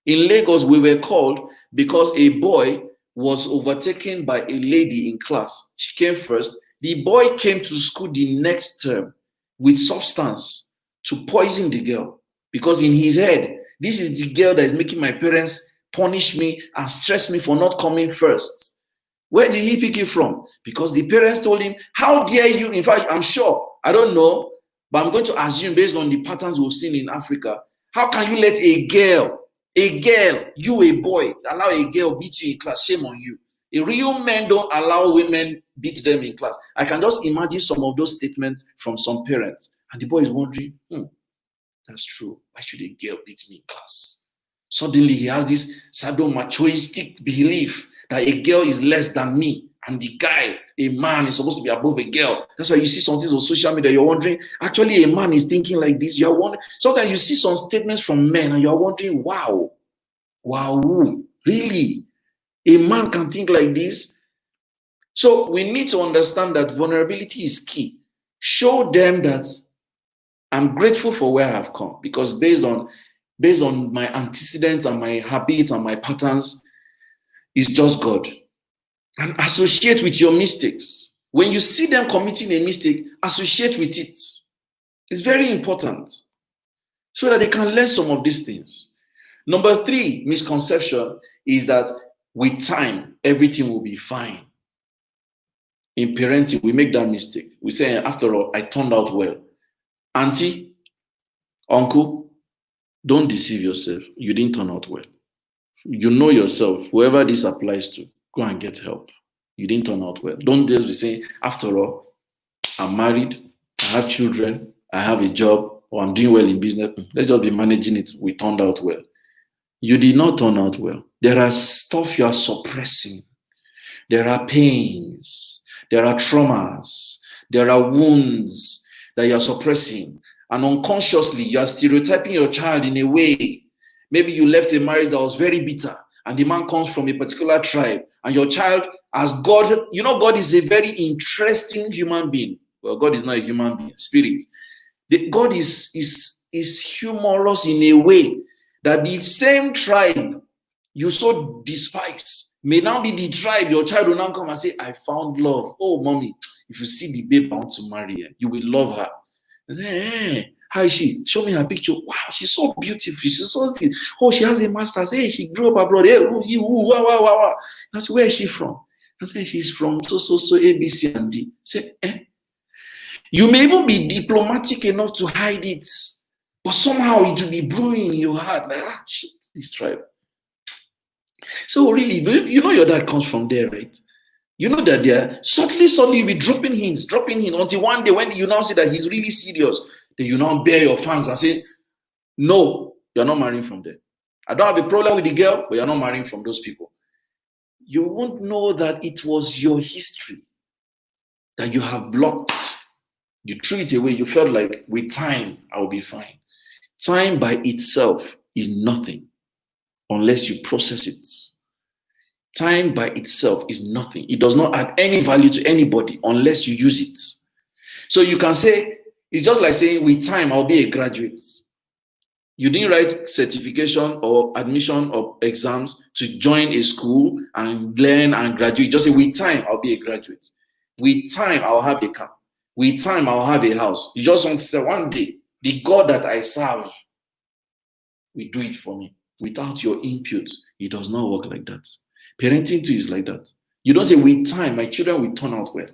In Lagos, we were called because a boy was overtaken by a lady in class. She came first. The boy came to school the next term with substance to poison the girl, because in his head, this is the girl that is making my parents punish me and stress me for not coming first. Where did he pick it from? Because the parents told him, how dare you? In fact, I'm sure, I don't know, but I'm going to assume based on the patterns we've seen in Africa, how can you let a girl, you a boy, allow a girl beat you in class? Shame on you. A real men don't allow women beat them in class. I can just imagine some of those statements from some parents. And the boy is wondering, that's true. Why should a girl beat me in class? Suddenly he has this sadomasochistic belief that a girl is less than me, and the guy, a man, is supposed to be above a girl. That's why you see some things on social media, you're wondering, actually a man is thinking like this. You're wondering, sometimes you see some statements from men and you're wondering, wow, really? A man can think like this? So we need to understand that vulnerability is key. Show them that I'm grateful for where I have come, because based on my antecedents and my habits and my patterns, it's just God. And associate with your mistakes. When you see them committing a mistake, associate with it. It's very important so that they can learn some of these things. Number 3 misconception is that with time, everything will be fine. In parenting, we make that mistake. We say, after all, I turned out well. Auntie, uncle, don't deceive yourself. You didn't turn out well. You know yourself. Whoever this applies to, go and get help. You didn't turn out well. Don't just be saying, after all, I'm married, I have children, I have a job, or I'm doing well in business. Let's just be managing it. We turned out well. You did not turn out well. There are stuff you are suppressing. There are pains. There are traumas. There are wounds that you are suppressing. And unconsciously, you are stereotyping your child in a way. Maybe you left a marriage that was very bitter, and the man comes from a particular tribe, and your child, as God, you know, God is a very interesting human being. Well, God is not a human being, spirit. God is humorous in a way that the same tribe you so despise may now be the tribe your child will now come and say, I found love. Oh, mommy, if you see the babe I want to marry her, you will love her. Hey, how is she? Show me her picture. Wow, she's so beautiful. She's so still. Oh, she has a master's. Hey, she grew up abroad. Hey, wow. I said, where is she from? I said, she's from so A, B, C, and D. I said, You may even be diplomatic enough to hide it, but somehow it will be brewing in your heart. Like, shit, this tribe. So really, you know your dad comes from there, right? You know that they're suddenly you'll be dropping hints, until one day when you now see that he's really serious, then you now bear your fangs and say, no, you're not marrying from there. I don't have a problem with the girl, but you're not marrying from those people. You won't know that it was your history that you have blocked. You threw it away. You felt like with time, I'll be fine. Time by itself is nothing unless you process it. Time by itself is nothing. It does not add any value to anybody unless you use it. So you can say, it's just like saying, with time, I'll be a graduate. You didn't write certification or admission or exams to join a school and learn and graduate. Just say, with time, I'll be a graduate. With time, I'll have a car. With time, I'll have a house. You just want to say, one day, the God that I serve will do it for me. Without your input, it does not work like that. Parenting too is like that. You don't say, with time, my children will turn out well.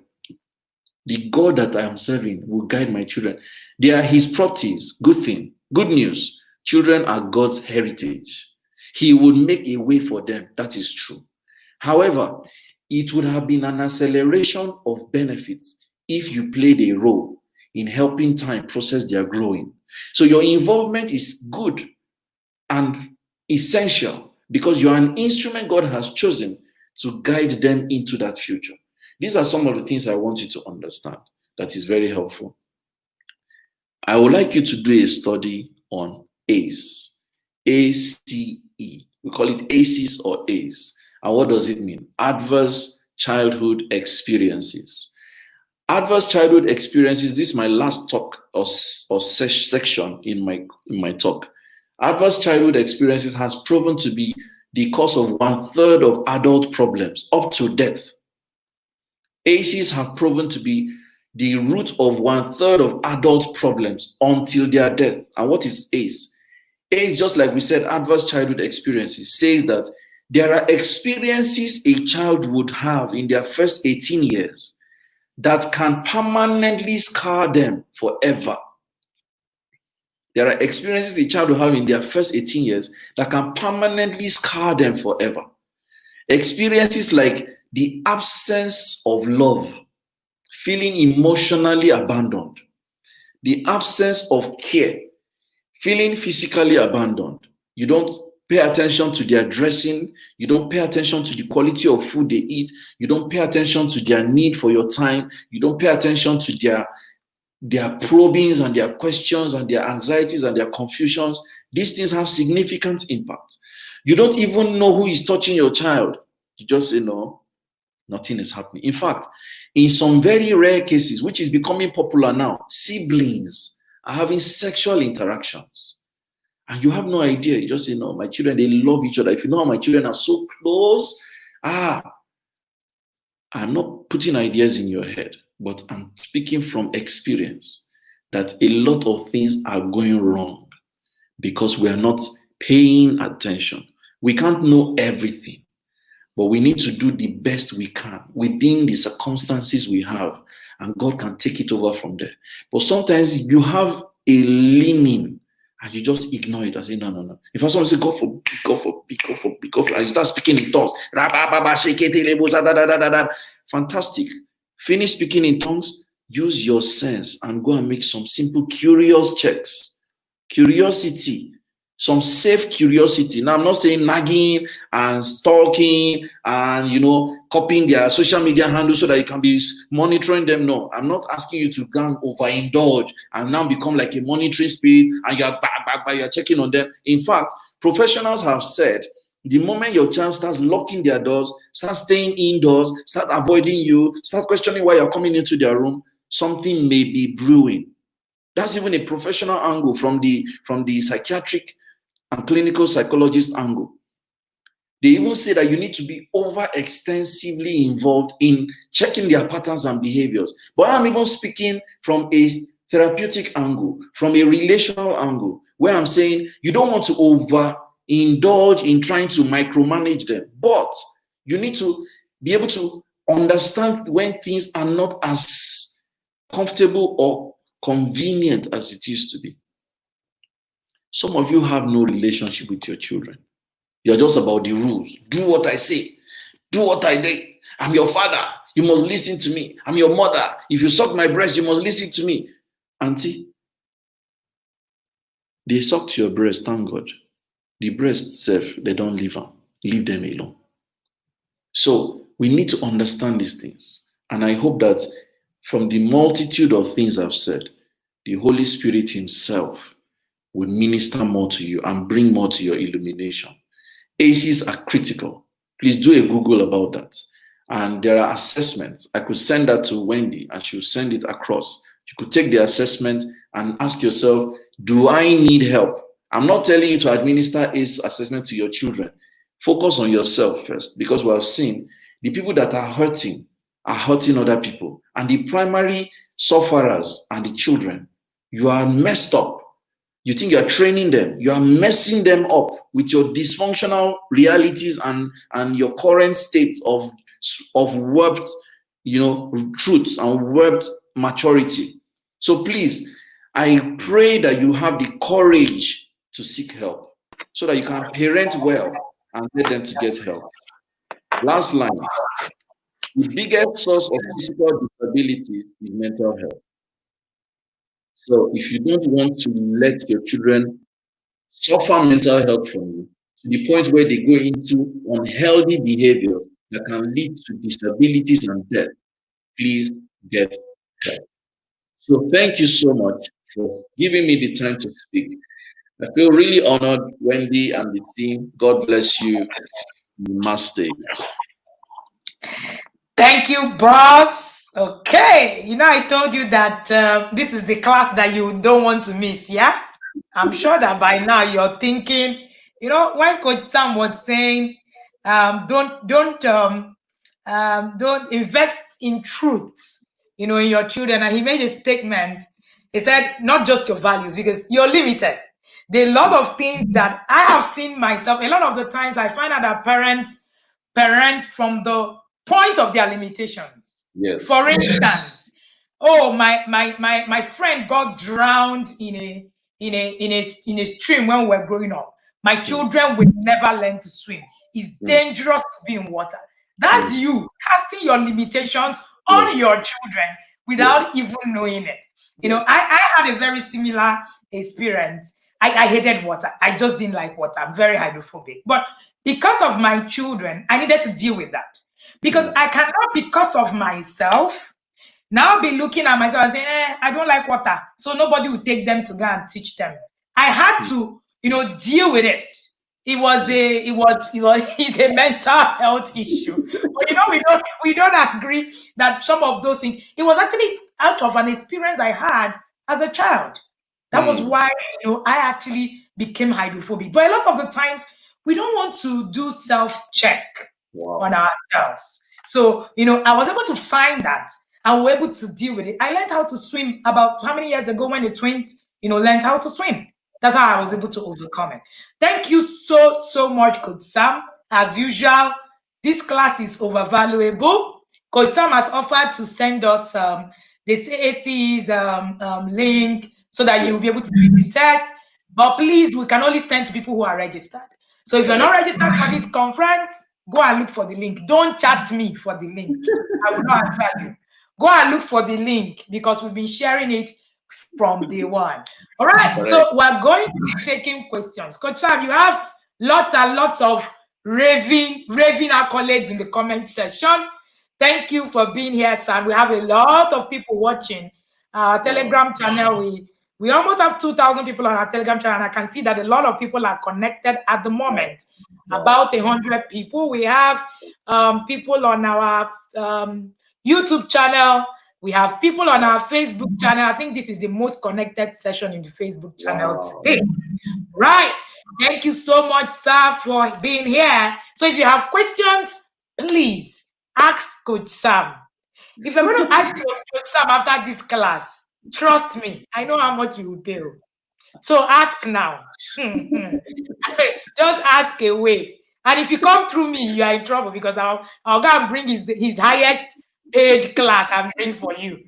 The God that I am serving will guide my children. They are his properties. Good thing. Good news. Children are God's heritage. He would make a way for them. That is true. However, it would have been an acceleration of benefits if you played a role in helping time process their growing. So your involvement is good and essential because you're an instrument God has chosen to guide them into that future. These are some of the things I want you to understand. That is very helpful. I would like you to do a study on ACE. ACE. We We call it ACEs or A's. And what does it mean? Adverse childhood experiences. Adverse childhood experiences, this is my last talk or section in my talk. Adverse childhood experiences has proven to be the cause of 1/3 of adult problems up to death. ACEs have proven to be the root of 1/3 of adult problems until their death. And what is ACE? ACE, just like we said, adverse childhood experiences, says that there are experiences a child would have in their first 18 years that can permanently scar them forever. There are experiences a child will have in their first 18 years that can permanently scar them forever. Experiences like the absence of love, feeling emotionally abandoned, the absence of care, feeling physically abandoned. You don't pay attention to their dressing. You don't pay attention to the quality of food they eat. You don't pay attention to their need for your time. You don't pay attention to their probings and their questions and their anxieties and their confusions. These things have significant impact. You don't even know who is touching your child. You just say, no, nothing is happening. In fact, in some very rare cases, which is becoming popular now, siblings are having sexual interactions. And you have no idea. You just say, no, my children, they love each other. If you know how my children are so close, I'm not putting ideas in your head, but I'm speaking from experience that a lot of things are going wrong because we are not paying attention. We can't know everything, but we need to do the best we can within the circumstances we have, and God can take it over from there. But sometimes you have a leaning and you just ignore it and say, no. If someone says, go for, and you start speaking in tongues, fantastic. Finish speaking in tongues, use your sense and go and make some simple curious checks. Curiosity, some safe curiosity. Now, I'm not saying nagging and stalking and, copying their social media handles so that you can be monitoring them. No, I'm not asking you to go and overindulge and now become like a monitoring spirit and you're checking on them. In fact, professionals have said, the moment your child starts locking their doors, start staying indoors, start avoiding you, start questioning why you're coming into their room, something may be brewing. That's even a professional angle from the psychiatric and clinical psychologist angle. They even say that you need to be over extensively involved in checking their patterns and behaviors. But I'm even speaking from a therapeutic angle, from a relational angle, where I'm saying you don't want to overindulge in trying to micromanage them, but you need to be able to understand when things are not as comfortable or convenient as it used to be. Some of you have no relationship with your children. You're just about the rules. Do what I say. Do what I do. I'm your father. You must listen to me. I'm your mother. If you suck my breast, you must listen to me. Auntie, they sucked your breast, thank God. The breast self, they don't leave them. Leave them alone. So we need to understand these things. And I hope that from the multitude of things I've said, the Holy Spirit himself will minister more to you and bring more to your illumination. ACEs are critical. Please do a Google about that. And there are assessments. I could send that to Wendy and she'll send it across. You could take the assessment and ask yourself, do I need help? I'm not telling you to administer ACE assessment to your children. Focus on yourself first, because we have seen the people that are hurting other people. And the primary sufferers are the children. You are messed up. You think you're training them. You are messing them up with your dysfunctional realities and your current state of warped, truth and warped maturity. So please, I pray that you have the courage to seek help so that you can parent well and get them to get help. Last line. The biggest source of physical disabilities is mental health. So if you don't want to let your children suffer mental health from you to the point where they go into unhealthy behaviors that can lead to disabilities and death, please get help. So thank you so much for giving me the time to speak. I feel really honored, Wendy and the team. God bless you. Namaste. Thank you, boss. Okay, I told you that this is the class that you don't want to miss. Yeah, I'm sure that by now you're thinking, when Coach Sam was saying, don't invest in truth, in your children, and he made a statement. He said, not just your values, because you're limited. There are a lot of things that I have seen myself. A lot of the times I find out that parents parent from the point of their limitations. Yes. For instance, oh, my friend got drowned in a stream when we were growing up. My children will never learn to swim. It's dangerous to be in water. That's you casting your limitations on your children without even knowing it. I had a very similar experience. I hated water. I just didn't like water. I'm very hydrophobic. But because of my children, I needed to deal with that. Because I cannot, because of myself, now be looking at myself and saying, I don't like water. So nobody will take them to go and teach them. I had to, deal with it. It was a mental health issue. But we don't agree that some of those things, it was actually out of an experience I had as a child. That was why I actually became hydrophobic. But a lot of the times we don't want to do self-check on ourselves. So, I was able to find that and we're able to deal with it. I learned how to swim about how many years ago when the twins, learned how to swim. That's how I was able to overcome it. Thank you so much, Coach Sam. As usual, this class is overvaluable. Coach Sam has offered to send us the ACE's link so that you'll be able to do the test. But please, we can only send to people who are registered. So if you're not registered for this conference, go and look for the link. Don't chat me for the link. I will not answer you. Go and look for the link because we've been sharing it from day one. All right, so we're going to be taking questions. Coach Sam, you have lots and lots of raving accolades in the comment section. Thank you for being here, Sam. We have a lot of people watching our Telegram channel. We almost have 2,000 people on our Telegram channel, and I can see that a lot of people are connected at the moment. About 100 people. We have people on our YouTube channel. We have people on our Facebook channel. I think this is the most connected session in the Facebook channel today. Right. Thank you so much, sir, for being here. So if you have questions, please ask Coach Sam. If you're going to ask Coach Sam after this class, trust me, I know how much you will pay. So ask now. Just ask away. And if you come through me, you are in trouble because I'll go and bring his highest paid class and bring for you.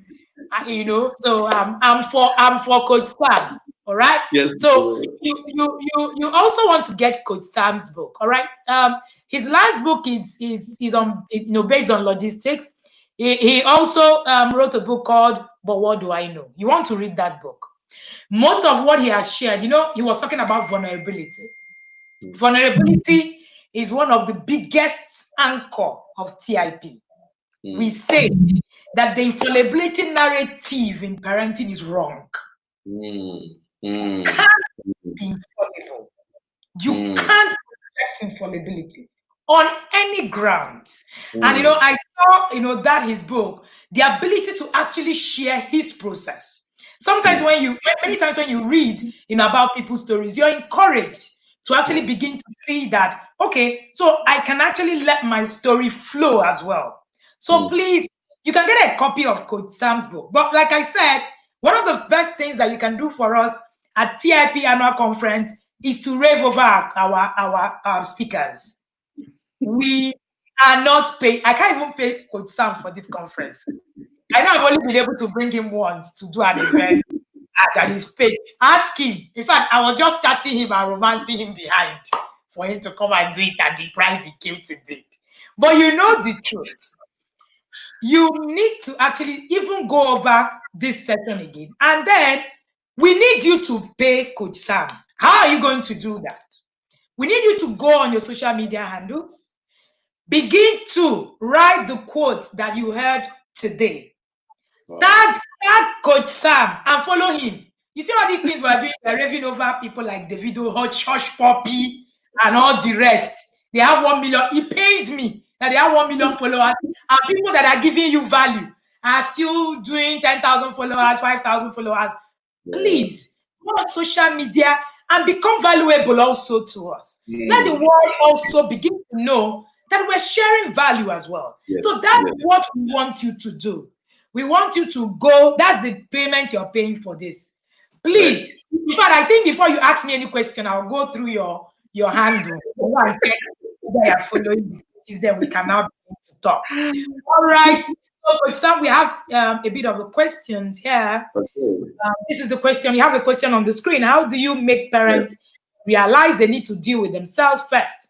So I'm for Coach Sam. All right. Yes. So you also want to get Coach Sam's book. All right. His last book is on based on logistics. He also wrote a book called But What Do I Know? You want to read that book. Most of what he has shared, he was talking about vulnerability. Vulnerability is one of the biggest anchor of TIP. We say that the infallibility narrative in parenting is wrong. You can't be infallible. You can't protect infallibility on any grounds. And I saw that his book, the ability to actually share his process. Sometimes many times when you read about people's stories, you're encouraged to actually begin to see that, okay, so I can actually let my story flow as well. So please, you can get a copy of Coach Sam's book. But like I said, one of the best things that you can do for us at TIP annual conference is to rave over our speakers. We are not paid. I can't even pay Coach Sam for this conference. I know I've only been able to bring him once to do an event that is paid. Ask him. In fact, I was just chatting him and romancing him behind for him to come and do it at the price he came to do it. But you know the truth. You need to actually even go over this session again. And then we need you to pay Coach Sam. How are you going to do that? We need you to go on your social media handles. Begin to write the quotes that you heard today. Tag Coach Sam and follow him. You see all these things we're doing, we're raving over people like Davido, Hush Puppy, and all the rest. They have 1 million. It pains me that they have 1 million followers. And people that are giving you value are still doing 10,000 followers, 5,000 followers. Please go on social media and become valuable also to us. Let the world also begin to know that we're sharing value as well. So that's what we want you to do. We want you to go. That's the payment you're paying for this. Please, in fact, I think before you ask me any question, I'll go through your handle. And check whether you're following this, then we can now begin to talk. All right. So, for example, we have a bit of the questions here. This is the question. You have a question on the screen. How do you make parents realize they need to deal with themselves first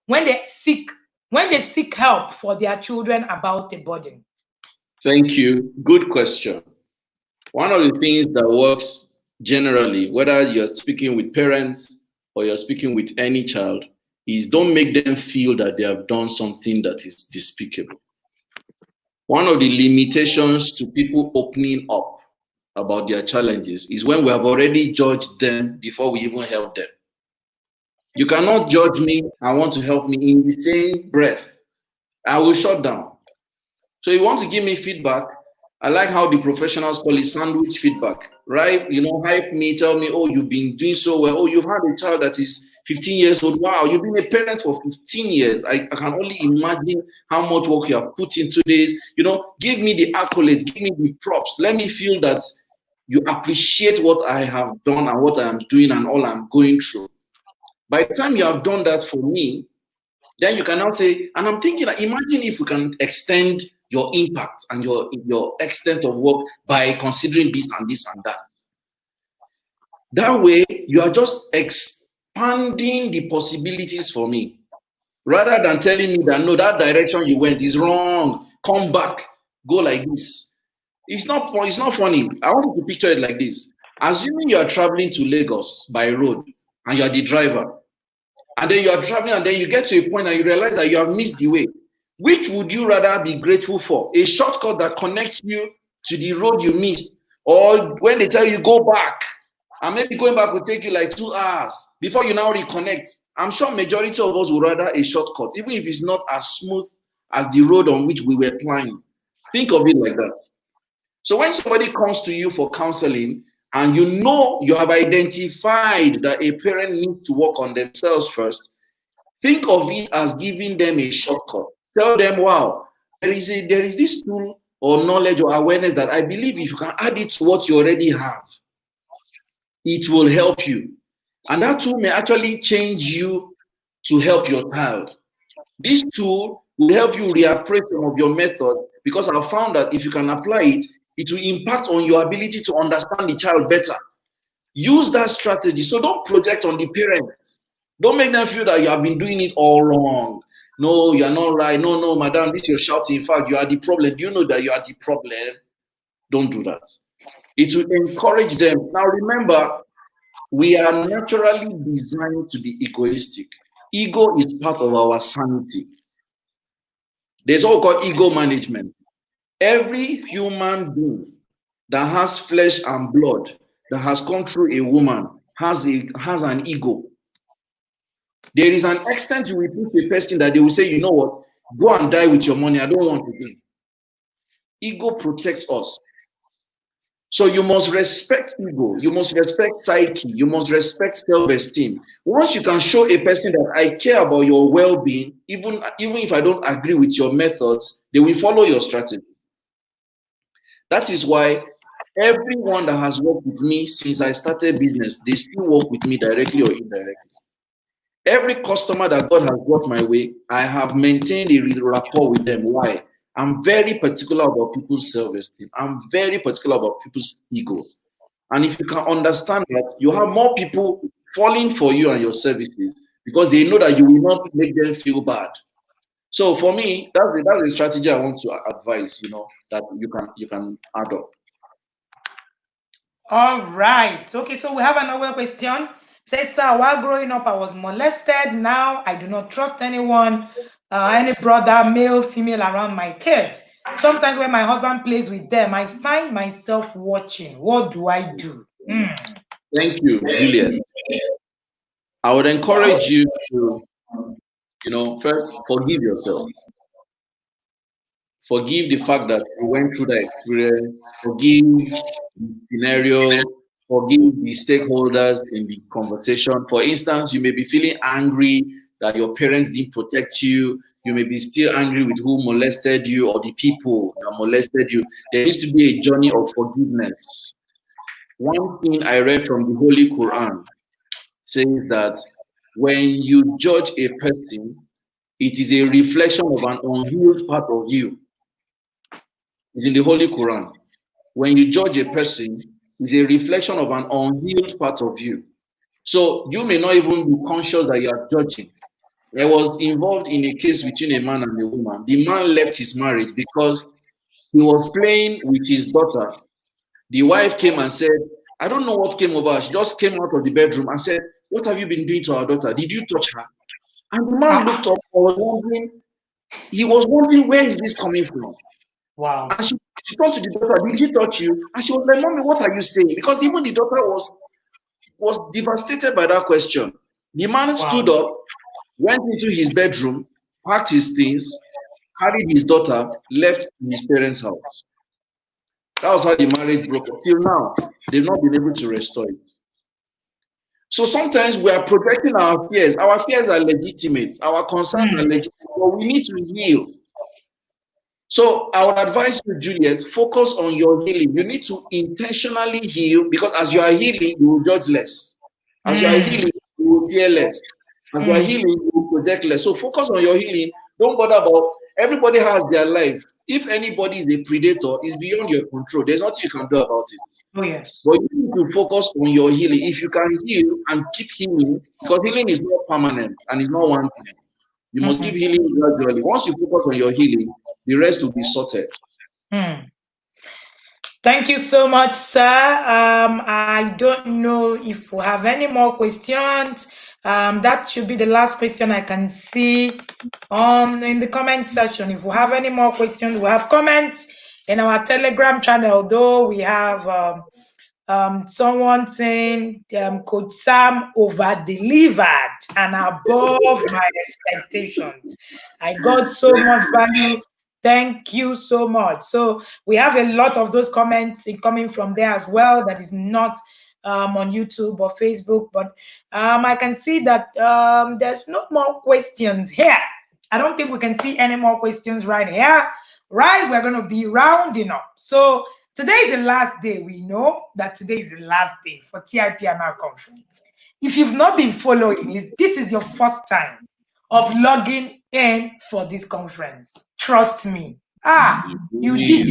when they seek help for their children about a burden? Thank you. Good question. One of the things that works generally, whether you're speaking with parents or you're speaking with any child, is don't make them feel that they have done something that is despicable. One of the limitations to people opening up about their challenges is when we have already judged them before we even help them. You cannot judge me and want to help me in the same breath. I will shut down. So you want to give me feedback. I like how the professionals call it sandwich feedback, right? You know, hype me, tell me, oh, you've been doing so well. Oh, you've had a child that is 15 years old. Wow, you've been a parent for 15 years. I can only imagine how much work you have put into this. You know, give me the accolades, give me the props. Let me feel that you appreciate what I have done and what I'm doing and all I'm going through. By the time you have done that for me, then you can now say, and I'm thinking, imagine if we can extend your impact and your extent of work by considering this and this and that. That way, you are just expanding the possibilities for me, rather than telling me that, no, that direction you went is wrong, come back, go like this. It's not funny. I want you to picture it like this. Assuming you are traveling to Lagos by road and you are the driver, and then you are traveling and then you get to a point and you realize that you have missed the way. Which would you rather be grateful for? A shortcut that connects you to the road you missed, or when they tell you go back, and maybe going back will take you like 2 hours before you now reconnect? I'm sure majority of us would rather a shortcut, even if it's not as smooth as the road on which we were flying. Think of it like that. So when somebody comes to you for counseling, and you know you have identified that a parent needs to work on themselves first, think of it as giving them a shortcut. Tell them, wow, there is this tool or knowledge or awareness that I believe if you can add it to what you already have, it will help you. And that tool may actually change you to help your child. This tool will help you reappraise some of your methods, because I've found that if you can apply it, it will impact on your ability to understand the child better. Use that strategy. So don't project on the parents. Don't make them feel that you have been doing it all wrong. No, you're not right. No, madam, this you're shouting. In fact, you are the problem. Do you know that you are the problem? Don't do that. It will encourage them. Now remember, we are naturally designed to be egoistic. Ego is part of our sanity. There's all called ego management. Every human being that has flesh and blood, that has come through a woman, has an ego. There is an extent you will put a person that they will say, you know what, go and die with your money. I don't want to be. Ego protects us. So you must respect ego. You must respect psyche. You must respect self-esteem. Once you can show a person that I care about your well-being, even if I don't agree with your methods, they will follow your strategy. That is why everyone that has worked with me since I started business, they still work with me directly or indirectly. Every customer that God has brought my way, I have maintained a rapport with them. Why? I'm very particular about people's self-esteem. I'm very particular about people's ego. And if you can understand that, you have more people falling for you and your services because they know that you will not make them feel bad. So for me, that's a strategy I want to advise, that you can adopt. All right. Okay, so we have another question. Says, sir, while growing up, I was molested. Now I do not trust anyone, any brother, male, female around my kids. Sometimes when my husband plays with them, I find myself watching. What do I do? Thank you, Juliet. I would encourage you to, first forgive yourself. Forgive the fact that you went through that experience. Forgive the scenario. Forgive the stakeholders in the conversation. For instance, you may be feeling angry that your parents didn't protect you. You may be still angry with who molested you or the people that molested you. There needs to be a journey of forgiveness. One thing I read from the Holy Quran says that when you judge a person, it is a reflection of an unhealed part of you. It's in the Holy Quran. When you judge a person, it's a reflection of an unhealed part of you. So you may not even be conscious that you are judging. I was involved in a case between a man and a woman. The man left his marriage because he was playing with his daughter. The wife came and said, I don't know what came over her. She just came out of the bedroom and said, what have you been doing to our daughter? Did you touch her? And the man looked up and he was wondering, where is this coming from? Wow. And she turned to the daughter, did he touch you? And she was like, Mommy, what are you saying? Because even the daughter was devastated by that question. The man stood up, went into his bedroom, packed his things, carried his daughter, left his parents' house. That was how the marriage broke up. Till now, they've not been able to restore it. So sometimes we are projecting our fears. Our fears are legitimate. Our concerns are legitimate, but we need to heal. So I would advise you, Juliet, focus on your healing. You need to intentionally heal, because as you are healing, you will judge less. As you are healing, you will fear less. As you are healing, you will project less. So focus on your healing. Don't bother about, everybody has their life. If anybody is a predator, it's beyond your control. There's nothing you can do about it. Oh, yes. But you need to focus on your healing. If you can heal and keep healing, because healing is not permanent and it's not one thing. You must keep healing gradually. Once you focus on your healing, the rest will be sorted. Thank you so much, sir. I don't know if we have any more questions. That should be the last question I can see in the comment section. If we have any more questions, we have comments in our Telegram channel, though. We have someone saying Coach Sam over-delivered and above my expectations. I got so much value. Thank you so much. So we have a lot of those comments coming from there as well. That is not on YouTube or Facebook, but I can see that there's no more questions here. I don't think we can see any more questions right here. Right, we're going to be rounding up. So today is the last day. We know that today is the last day for TIPMR conference. If you've not been following, if this is your first time of logging in for this conference, trust me. You did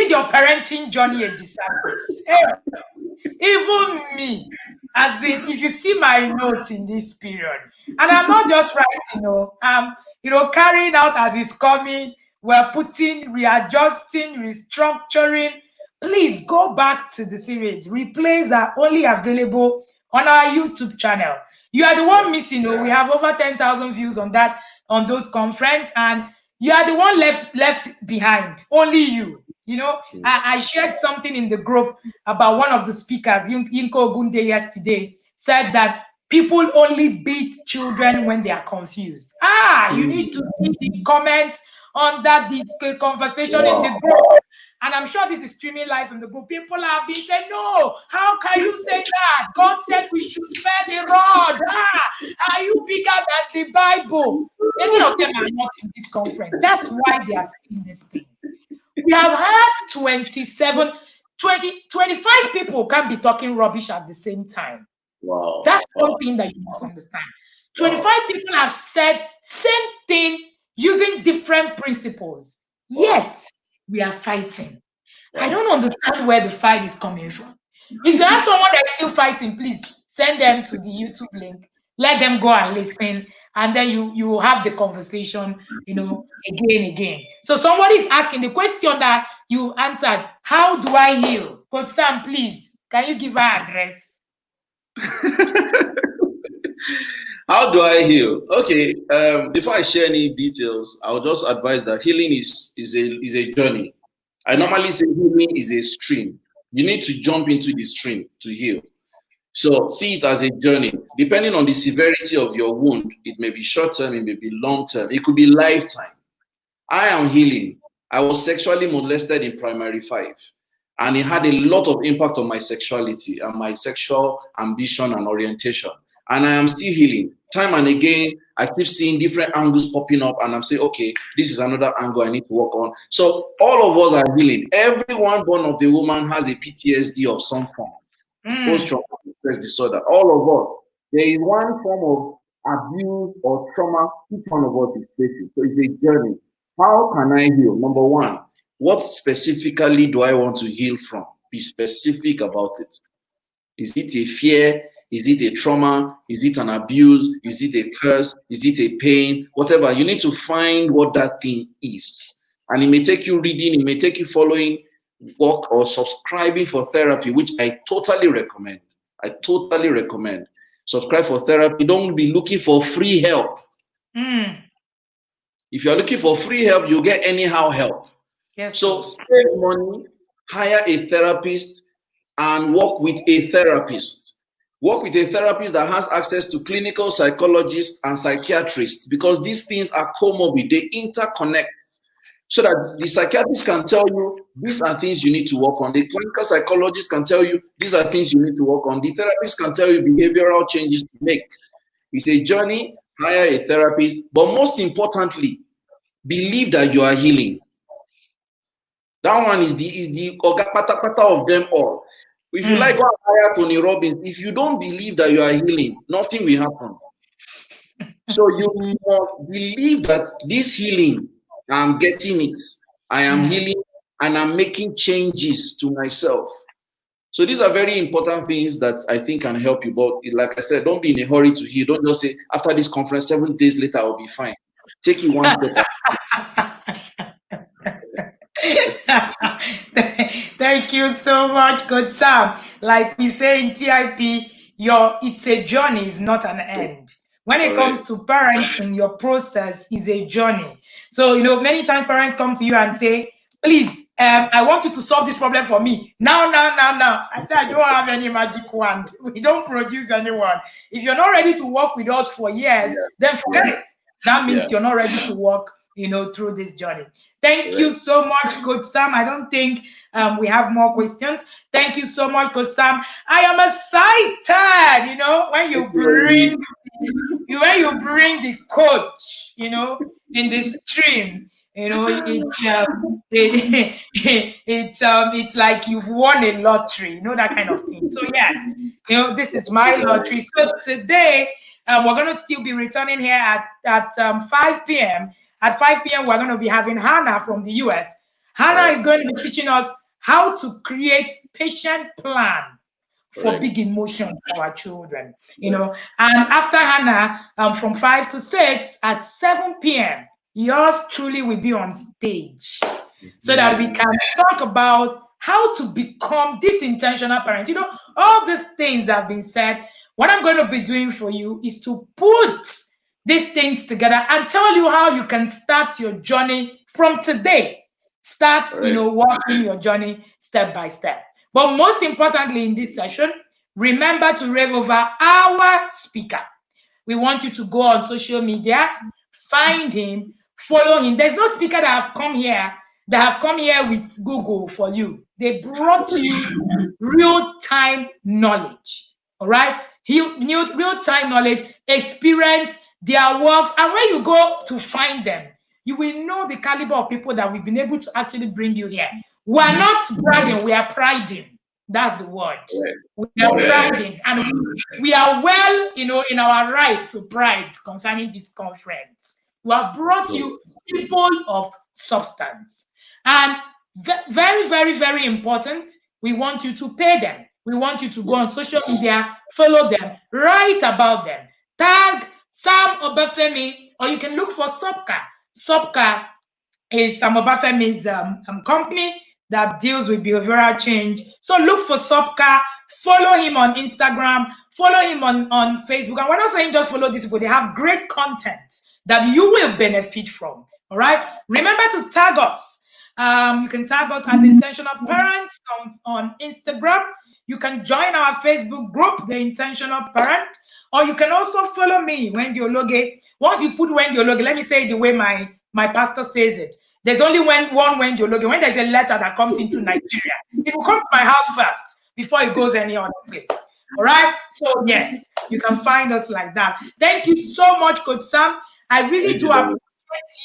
your parenting journey a disservice. Even me, as in, if you see my notes in this period, and I'm not just writing, I'm carrying out as it's coming. We're putting, readjusting, restructuring. Please go back to the series. Replays are only available on our YouTube channel. You are the one missing. We have over 10,000 views on those conference, and you are the one left behind. Only you. I shared something in the group about one of the speakers, Yinko Ogunde, yesterday, said that people only beat children when they are confused. You need to see the comments under the conversation in the group. And I'm sure this is streaming live in the group. People have been saying, no, how can you say that? God said we should spare the rod. Are you bigger than the Bible? Many of them are not in this conference. That's why they are saying this thing. We have had 25 people can be talking rubbish at the same time. Wow. That's one thing that you must understand. 25 people have said same thing using different principles. Yet we are fighting. I don't understand where the fight is coming from. If you have someone that's still fighting, please send them to the YouTube link. Let them go and listen, and then you will have the conversation, again. So somebody is asking the question that you answered. How do I heal? Coach Sam, please, can you give her address? How do I heal? Okay. Before I share any details, I'll just advise that healing is a journey. I normally say healing is a stream. You need to jump into the stream to heal. So see it as a journey. Depending on the severity of your wound, it may be short-term, it may be long-term, it could be lifetime. I am healing. I was sexually molested in primary 5, and it had a lot of impact on my sexuality and my sexual ambition and orientation. And I am still healing. Time and again, I keep seeing different angles popping up, and I'm saying, okay, this is another angle I need to work on. So all of us are healing. Everyone born of a woman has a PTSD of some form. Post-traumatic stress disorder. All of us. There is one form of abuse or trauma each one of us is facing. So it's a journey. How can I heal? Number one, what specifically do I want to heal from? Be specific about it. Is it a fear? Is it a trauma? Is it an abuse? Is it a curse? Is it a pain? Whatever. You need to find what that thing is. And it may take you reading, it may take you following work or subscribing for therapy, which I totally recommend. I totally recommend. Subscribe for therapy. Don't be looking for free help. If you're looking for free help, you get anyhow help. Yes. So save money, hire a therapist, and work with a therapist. Work with a therapist that has access to clinical psychologists and psychiatrists, because these things are comorbid. They interconnect. So that the psychiatrist can tell you, these are things you need to work on. The clinical psychologist can tell you, these are things you need to work on. The therapist can tell you behavioral changes to make. It's a journey. Hire a therapist. But most importantly, believe that you are healing. That one is the oga pata pata of them all. If you like, go and hire Tony Robbins. If you don't believe that you are healing, nothing will happen. So you must believe that this healing, I'm getting it. I am healing and I'm making changes to myself. So these are very important things that I think can help you. But like I said, don't be in a hurry to heal. Don't just say, after this conference, 7 days later, I'll be fine. Take it one step. Thank you so much, good Sam. Like we say in TIP, it's a journey, it's not an end. When it comes to parenting, your process is a journey. So, many times parents come to you and say, please, I want you to solve this problem for me. Now. I say, I don't have any magic wand. We don't produce anyone. If you're not ready to work with us for years, then forget it. That means you're not ready to work, through this journey. Thank you so much, Coach Sam. I don't think we have more questions. Thank you so much, Coach Sam. I am excited, when you bring the coach, in this stream. It's like you've won a lottery, that kind of thing. So yes, this is my lottery. So today we're going to still be returning here at 5 p.m. At 5 p.m., we're going to be having Hannah from the US. Hannah is going to be teaching us how to create patient plan for big emotion for our children, And after Hannah, from 5 to 6 at 7 p.m., yours truly will be on stage so that we can talk about how to become this intentional parent. All these things that have been said. What I'm going to be doing for you is to put these things together and tell you how you can start your journey from today. Start, walking your journey step by step. But most importantly in this session, remember to rave over our speaker. We want you to go on social media, find him, follow him. There's no speaker that have come here with Google for you. They brought you real-time knowledge. All right? Real-time knowledge, experience, their works, and when you go to find them, you will know the caliber of people that we've been able to actually bring you here. We are not bragging, we are priding. That's the word. We are priding, and we are well, in our right to pride concerning this conference. We have brought you people of substance. And very, very, very important, we want you to pay them. We want you to go on social media, follow them, write about them, tag Sam Obafemi, or you can look for Sobka. Sobka is Sam Obafemi's company that deals with behavioral change. So look for Sobka, follow him on Instagram, follow him on Facebook. And we're not saying just follow these people. They have great content that you will benefit from. All right? Remember to tag us You can tag us at the Intentional Parents on Instagram. You can join our Facebook group, The Intentional Parent, or you can also follow me, Wendy Ologe. Once you put Wendy Ologe, let me say it the way my pastor says it. There's only one Wendy Ologe. When there's a letter that comes into Nigeria, it will come to my house first before it goes any other place. All right. So yes, you can find us like that. Thank you so much, Coach Sam. I really do appreciate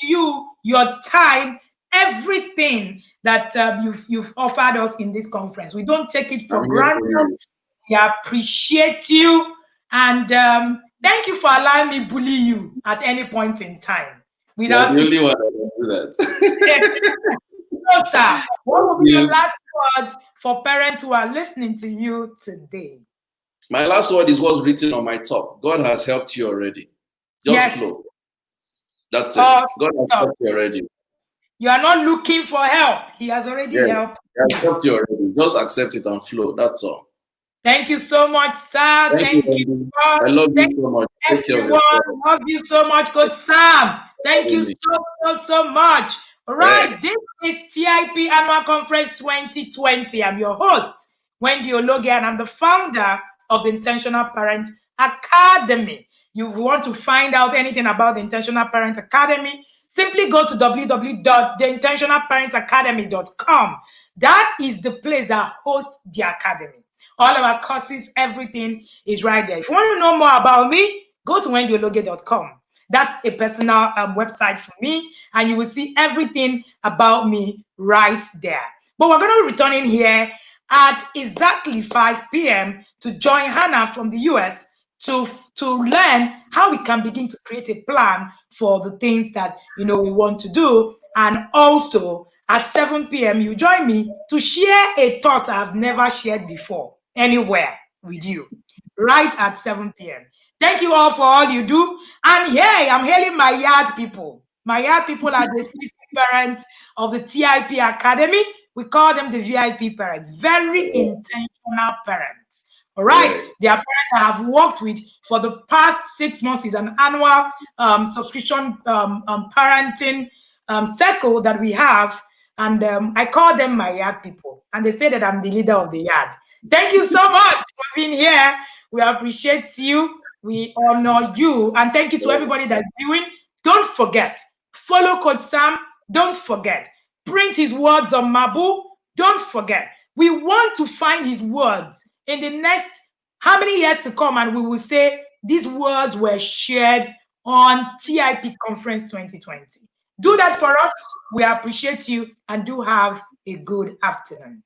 you, your time, everything that you've offered us in this conference. We don't take it for granted. We appreciate you, and thank you for allowing me bully you at any point in time. Without the only one that can do that. So, sir, what will be your last words for parents who are listening to you today? My last word is what's written on my top. God has helped you already. Just flow. That's it. God has helped you already. You are not looking for help. He has already helped. He has helped you already. Just accept it and flow. That's all. Thank you so much, sir. Thank you. I love you so much. Everyone, love you so much, Coach Sam. Thank you so much. All right, this is TIP Annual Conference 2020. I'm your host, Wendy Ologe, and I'm the founder of the Intentional Parent Academy. You want to find out anything about the Intentional Parent Academy, simply go to www.theintentionalparentacademy.com. That is the place that hosts the academy. All of our courses, everything is right there. If you want to know more about me, go to wendyologe.com. That's a personal website for me, and you will see everything about me right there. But we're going to be returning here at exactly 5 p.m. to join Hannah from the US to learn how we can begin to create a plan for the things that we want to do. And also at 7 p.m. you join me to share a thought I've never shared before anywhere with you, right at 7 p.m. Thank you all for all you do. And hey, I'm hailing my yard people. My yard people are the parents of the TIP Academy. We call them the VIP parents, very intentional parents. All right. They are parents I have worked with for the past 6 months. It's an annual subscription parenting circle that we have. And I call them my yard people. And they say that I'm the leader of the yard. Thank you so much for being here. We appreciate you. We honor you. And thank you to everybody that's viewing. Don't forget, follow Coach Sam. Don't forget, print his words on Mabu. Don't forget, we want to find his words in the next how many years to come, and we will say these words were shared on TIP Conference 2020. Do that for us. We appreciate you, and do have a good afternoon.